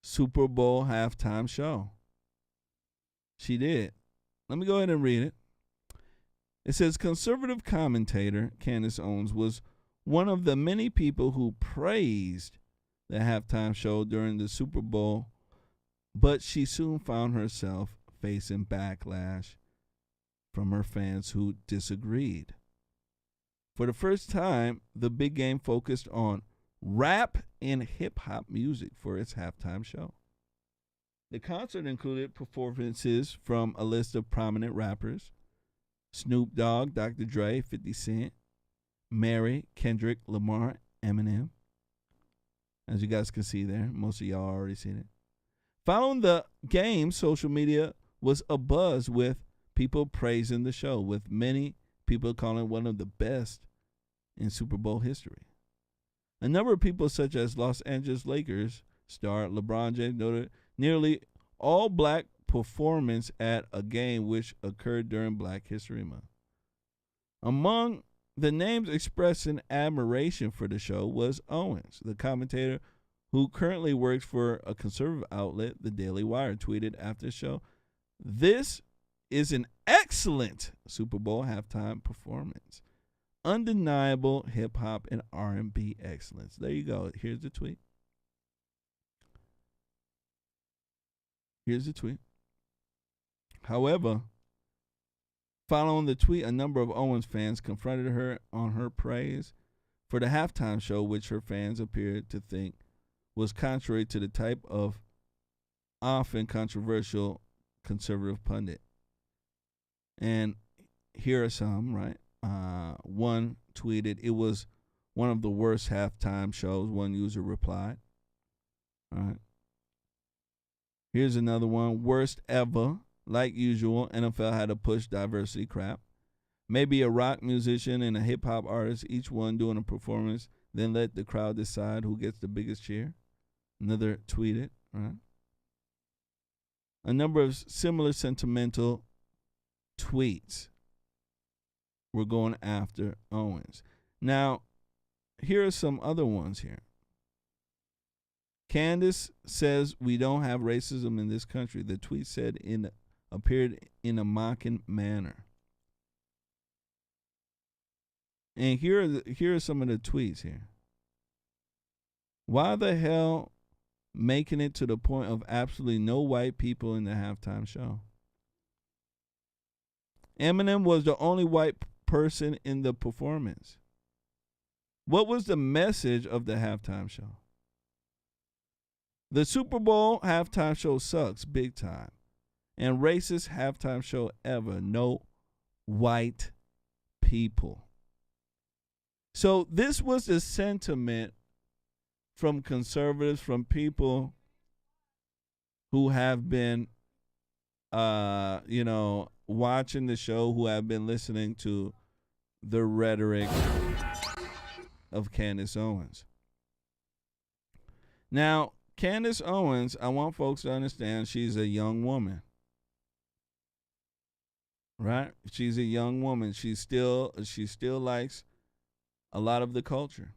Super Bowl halftime show. She did. Let me go ahead and read it. It says, conservative commentator Candace Owens was one of the many people who praised the halftime show during the Super Bowl, but she soon found herself facing backlash from her fans who disagreed. For the first time, the big game focused on rap and hip-hop music for its halftime show. The concert included performances from a list of prominent rappers: Snoop Dogg, Dr. Dre, 50 Cent, Mary, Kendrick Lamar, Eminem. As you guys can see there, most of y'all already seen it. Following the game, social media was abuzz with people praising the show, with many people calling it one of the best in Super Bowl history. A number of people, such as Los Angeles Lakers star LeBron James, noted nearly all black performance at a game which occurred during Black History Month. Among the names expressing admiration for the show was Owens. The commentator, who currently works for a conservative outlet, The Daily Wire, tweeted after the show, "This is an excellent Super Bowl halftime performance. Undeniable hip-hop and R&B excellence." There you go. Here's the tweet. However, following the tweet, a number of Owens fans confronted her on her praise for the halftime show, which her fans appeared to think was contrary to the type of often controversial conservative pundit. And here are some, right? One tweeted, "It was one of the worst halftime shows," one user replied. All right. Here's another one. "Worst ever. Like usual, NFL had to push diversity crap. Maybe a rock musician and a hip-hop artist, each one doing a performance, then let the crowd decide who gets the biggest cheer." Another tweeted, right? A number of similar sentimental tweets were going after Owens. Now, here are some other ones here. Candace says we don't have racism in this country. The tweet said appeared in a mocking manner. And here are some of the tweets here. Why the hell making it to the point of absolutely no white people in the halftime show? Eminem was the only white person in the performance. What was the message of the halftime show? The Super Bowl halftime show sucks big time. And racist halftime show ever. No white people. So this was the sentiment from conservatives, from people who have been, watching the show, who have been listening to the rhetoric of Candace Owens. Now, Candace Owens, I want folks to understand, she's a young woman. Right? She's a young woman. She still likes a lot of the culture.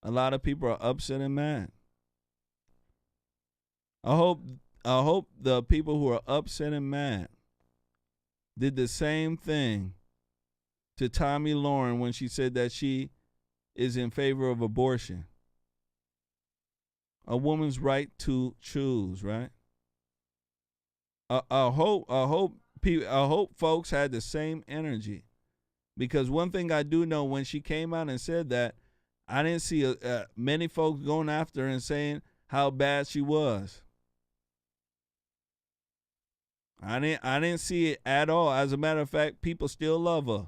A lot of people are upset and mad. I hope the people who are upset and mad did the same thing to Tomi Lahren when she said that she is in favor of abortion. A woman's right to choose, right? I hope folks had the same energy. Because one thing I do know, when she came out and said that, I didn't see many folks going after her and saying how bad she was. I didn't see it at all. As a matter of fact, people still love her.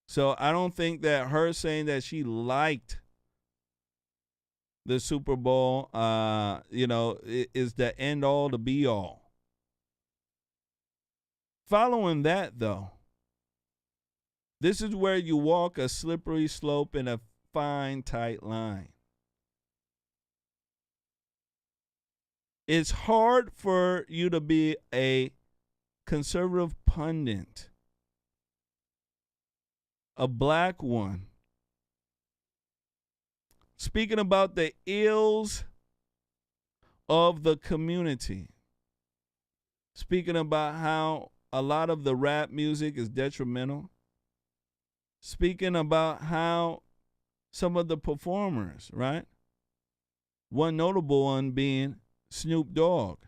So I don't think that her saying that she liked the Super Bowl, is the end all, the be all. Following that, though, this is where you walk a slippery slope in a fine, tight line. It's hard for you to be a conservative pundit, a black one, speaking about the ills of the community, speaking about how a lot of the rap music is detrimental, speaking about how some of the performers, right? One notable one being Snoop Dogg,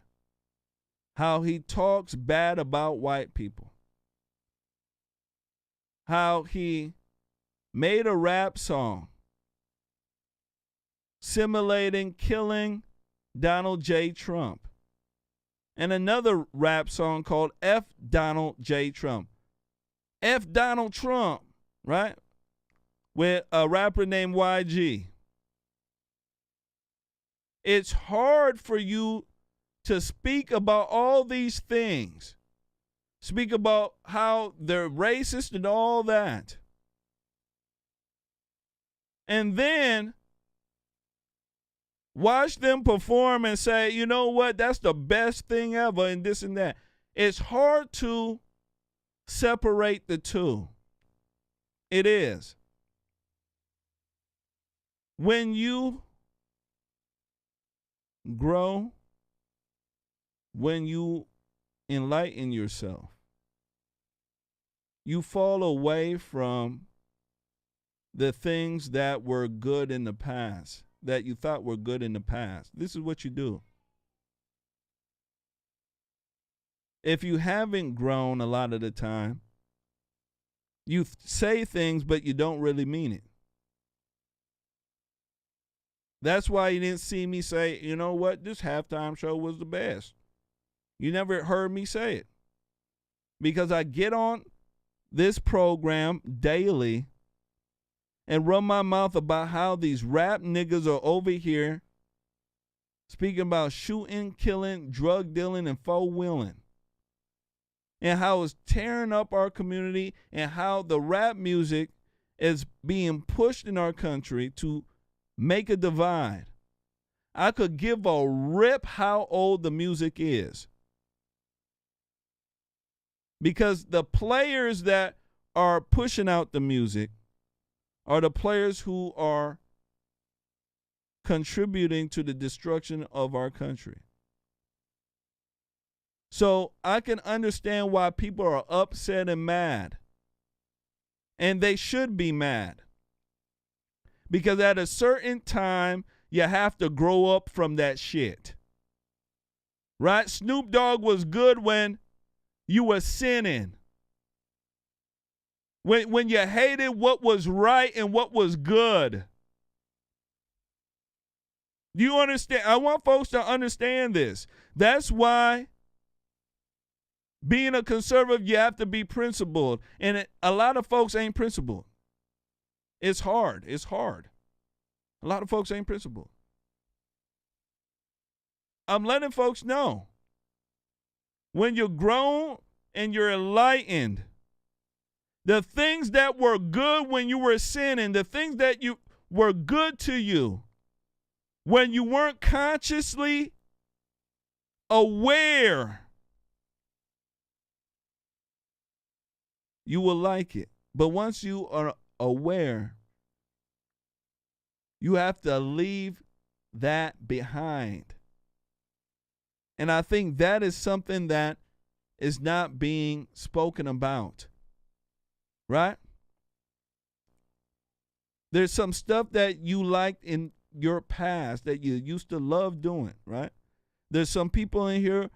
how he talks bad about white people, how he made a rap song simulating killing Donald J. Trump, and another rap song called F Donald J. Trump. F Donald Trump, right? With a rapper named YG. It's hard for you to speak about all these things. Speak about how they're racist and all that. And then watch them perform and say, you know what, that's the best thing ever, and this and that. It's hard to separate the two. It is. When you grow, when you enlighten yourself, you fall away from the things that were good in the past, that you thought were good in the past. This is what you do. If you haven't grown a lot of the time, you say things, but you don't really mean it. That's why you didn't see me say, you know what, this halftime show was the best. You never heard me say it. Because I get on this program daily and run my mouth about how these rap niggas are over here speaking about shooting, killing, drug dealing, and four-wheeling. And how it's tearing up our community, and how the rap music is being pushed in our country to make a divide. I could give a rip how old the music is. Because the players that are pushing out the music are the players who are contributing to the destruction of our country. So I can understand why people are upset and mad. And they should be mad. Because at a certain time, you have to grow up from that shit. Right? Snoop Dogg was good when you were sinning. When you hated what was right and what was good. Do you understand? I want folks to understand this. That's why being a conservative, you have to be principled. And a lot of folks ain't principled. It's hard. It's hard. A lot of folks ain't principled. I'm letting folks know. When you're grown and you're enlightened, the things that were good when you were sinning, the things that you were good to you, when you weren't consciously aware, you will like it. But once you are aware, you have to leave that behind. And I think that is something that is not being spoken about. Right? There's some stuff that you liked in your past that you used to love doing, right? There's some people in here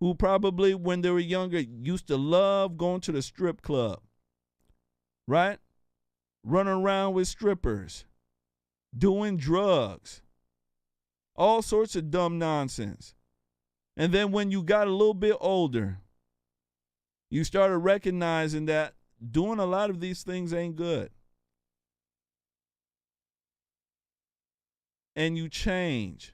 who probably when they were younger used to love going to the strip club, right? Running around with strippers, doing drugs, all sorts of dumb nonsense. And then when you got a little bit older, you started recognizing that doing a lot of these things ain't good. And you change.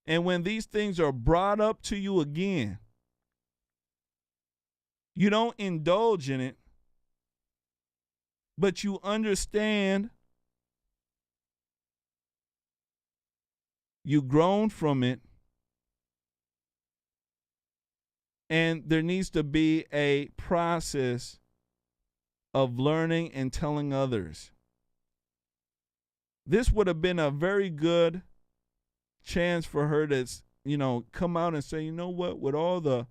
And when these things are brought up to you again, you don't indulge in it, but you understand you've grown from it. And there needs to be a process of learning and telling others. This would have been a very good chance for her to, come out and say, you know what, with all the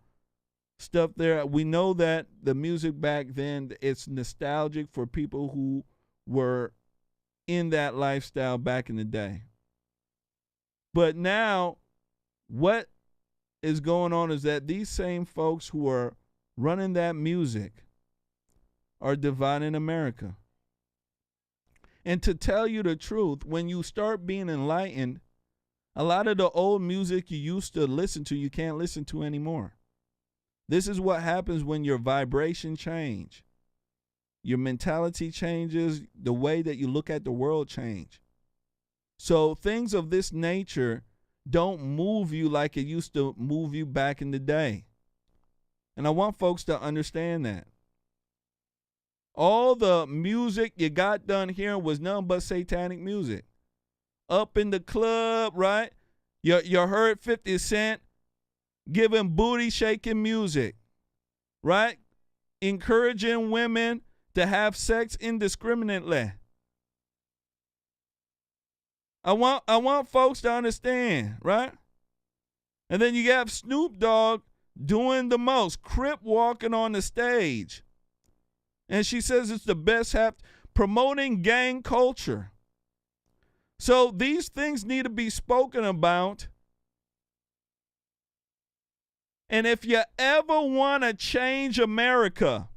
stuff there, we know that the music back then, it's nostalgic for people who were in that lifestyle back in the day. But now, what is going on is that these same folks who are running that music are dividing America. And to tell you the truth, when you start being enlightened, a lot of the old music you used to listen to, you can't listen to anymore. This is what happens when your vibration change. Your mentality changes, the way that you look at the world change. So things of this nature don't move you like it used to move you back in the day. And I want folks to understand that. All the music you got done here was nothing but satanic music. Up in the club, right? You heard 50 Cent giving booty shaking music, right? Encouraging women to have sex indiscriminately. I want folks to understand, right? And then you have Snoop Dogg doing the most, crip walking on the stage. And she says it's the best promoting gang culture. So these things need to be spoken about. And if you ever want to change America,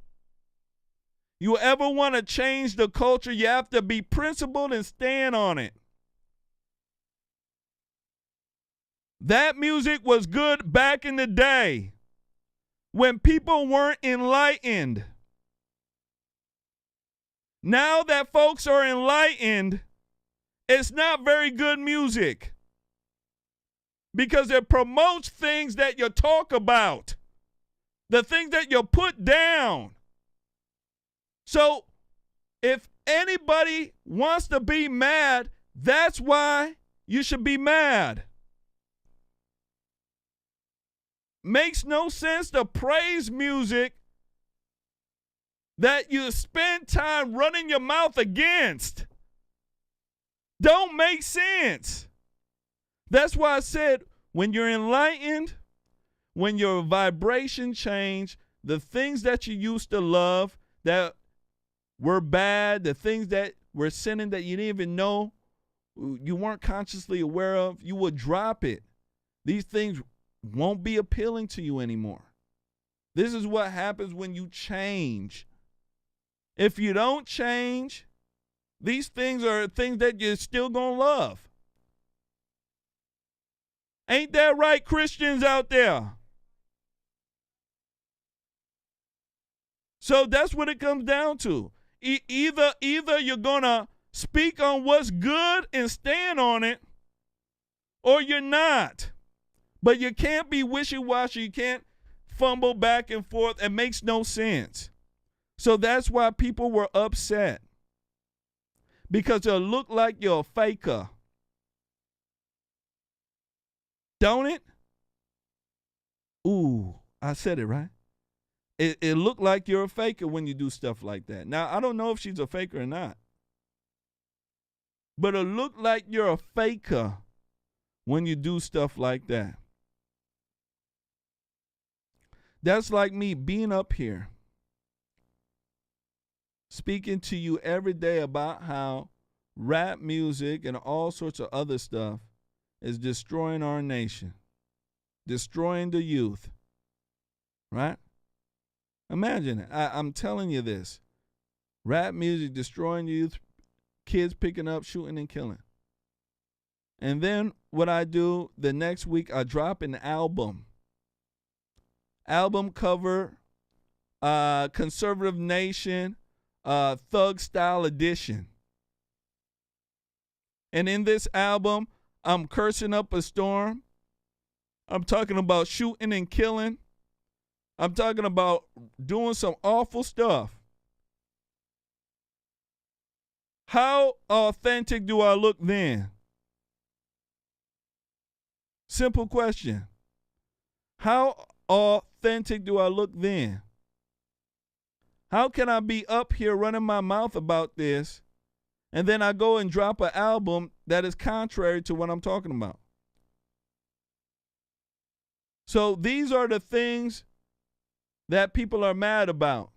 you ever want to change the culture, you have to be principled and stand on it. That music was good back in the day when people weren't enlightened. Now that folks are enlightened, it's not very good music because it promotes things that you talk about, the things that you put down. So if anybody wants to be mad, that's why you should be mad. Makes no sense to praise music that you spend time running your mouth against. Don't make sense. That's why I said when you're enlightened, when your vibration change, the things that you used to love that were bad, the things that were sinning that you didn't even know, you weren't consciously aware of, you would drop it. These things won't be appealing to you anymore. This is what happens when you change. If you don't change, these things are things that you're still going to love. Ain't that right, Christians out there? So that's what it comes down to. Either you're going to speak on what's good and stand on it, or you're not. But you can't be wishy-washy. You can't fumble back and forth. It makes no sense. So that's why people were upset. Because it'll look like you're a faker. Don't it? Ooh, I said it right. It look like you're a faker when you do stuff like that. Now, I don't know if she's a faker or not. But it look like you're a faker when you do stuff like that. That's like me being up here, speaking to you every day about how rap music and all sorts of other stuff is destroying our nation, destroying the youth, right? Imagine it. I'm telling you this. Rap music destroying youth, kids picking up, shooting, and killing. And then what I do, the next week I drop an album. Album cover, Conservative Nation, Thug Style Edition. And in this album, I'm cursing up a storm. I'm talking about shooting and killing. I'm talking about doing some awful stuff. How authentic do I look then? Simple question. How authentic do I look then? How can I be up here running my mouth about this, and then I go and drop an album that is contrary to what I'm talking about? So these are the things that people are mad about.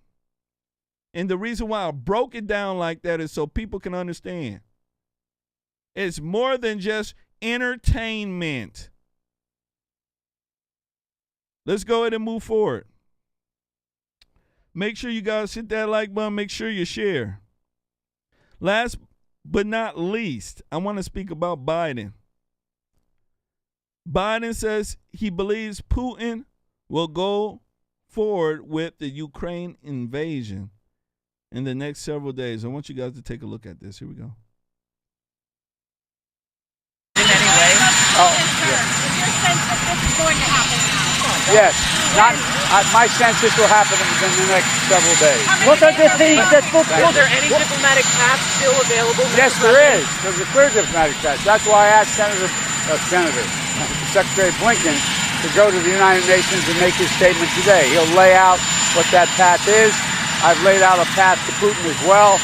And the reason why I broke it down like that is so people can understand. It's more than just entertainment. Let's go ahead and move forward. Make sure you guys hit that like button. Make sure you share. Last but not least, I want to speak about Biden. Biden says he believes Putin will go forward with the Ukraine invasion in the next several days. I want you guys to take a look at this. Here we go. Yes. My sense this will happen within the next several days. What are the things that Is there any diplomatic path still available? Yes, there is. There's a clear diplomatic path. That's why I asked Secretary Blinken to go to the United Nations and make his statement today. He'll lay out what that path is. I've laid out a path to Putin as well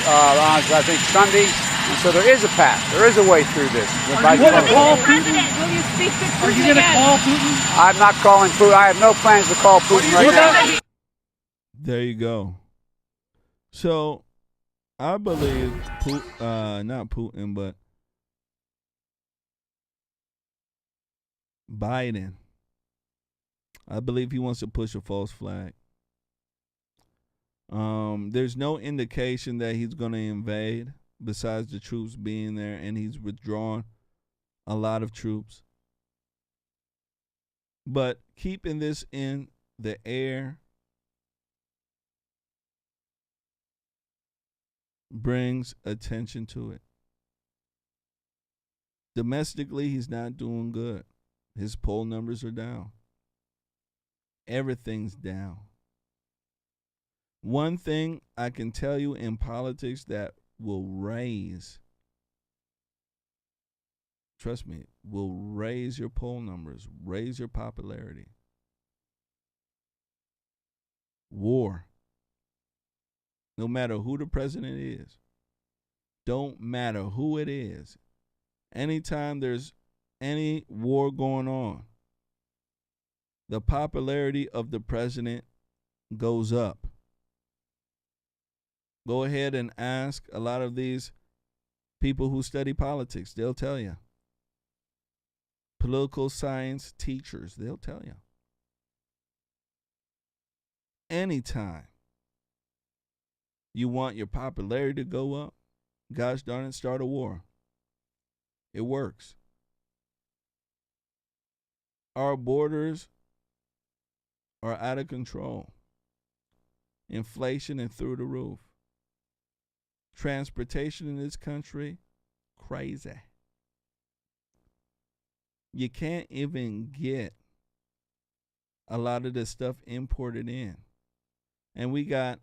on, I think, Sunday. And so there is a path. There is a way through this. Are you going to call Putin? Will you speak to Putin? Are you going to call Putin? I'm not calling Putin. I have no plans to call Putin right now. There you go. So I believe not Putin, but Biden. I believe he wants to push a false flag. There's no indication that he's going to invade besides the troops being there, and he's withdrawn a lot of troops. But keeping this in the air brings attention to it. Domestically, he's not doing good. His poll numbers are down. Everything's down. One thing I can tell you in politics that will raise, trust me, will raise your poll numbers, raise your popularity. War. No matter who the president is, don't matter who it is. Anytime there's any war going on, the popularity of the president goes up. Go ahead and ask a lot of these people who study politics. They'll tell you. Political science teachers, they'll tell you. Anytime you want your popularity to go up, gosh darn it, start a war. It works. Our borders are out of control. Inflation is through the roof. Transportation in this country, crazy. You can't even get a lot of the stuff imported in. And we got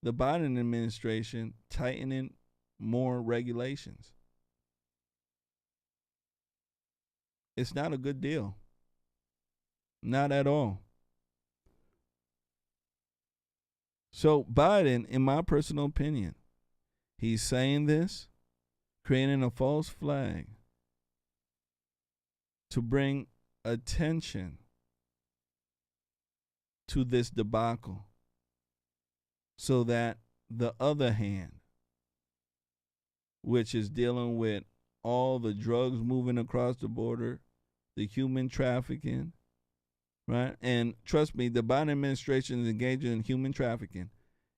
the Biden administration tightening more regulations. It's not a good deal. Not at all. So Biden, in my personal opinion, he's saying this, creating a false flag to bring attention to this debacle so that the other hand, which is dealing with all the drugs moving across the border, the human trafficking, right? And trust me, the Biden administration is engaging in human trafficking.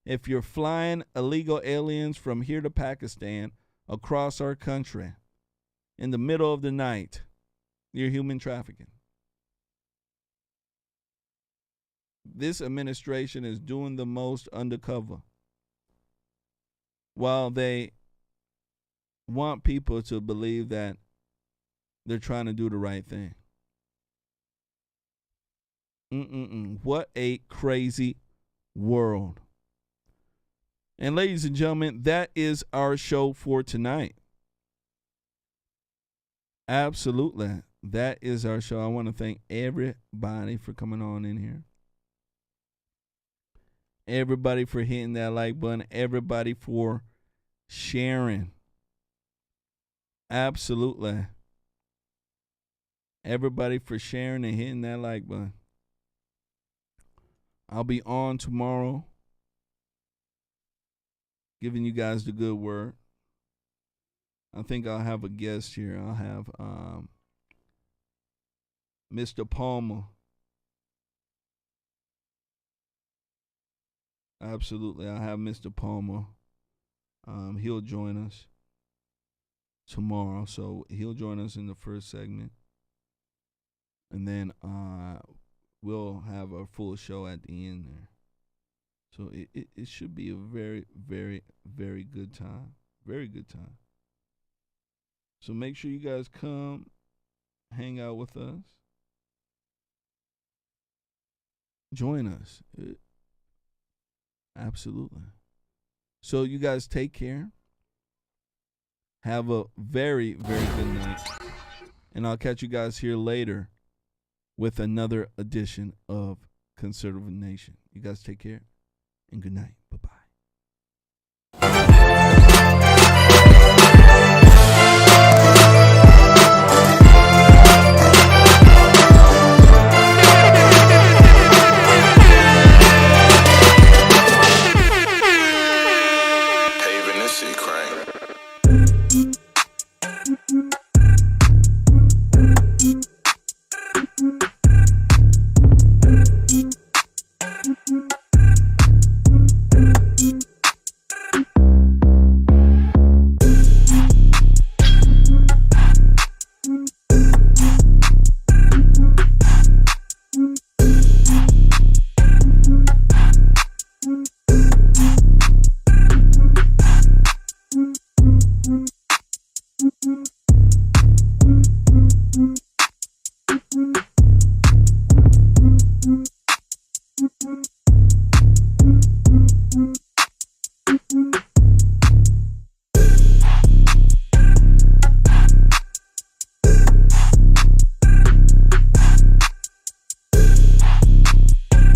If you're flying illegal aliens from here to Pakistan across our country in the middle of the night, you're human trafficking. This administration is doing the most undercover while they want people to believe that they're trying to do the right thing. What a crazy world. And ladies and gentlemen, that is our show for tonight. Absolutely. That is our show. I want to thank everybody for coming on in here. Everybody for hitting that like button. Everybody for sharing. Absolutely. Everybody for sharing and hitting that like button. I'll be on tomorrow giving you guys the good word. I think I'll have a guest here. I'll have Mr. Palmer. Absolutely. I'll have Mr. Palmer. He'll join us tomorrow. So he'll join us in the first segment. And then we'll have a full show at the end there. So it should be a very, very, very good time. Very good time. So make sure you guys come hang out with us. Join us. Absolutely. So you guys take care. Have a very, very good night. And I'll catch you guys here later with another edition of Conservative Nation. You guys take care and good night. Bye-bye.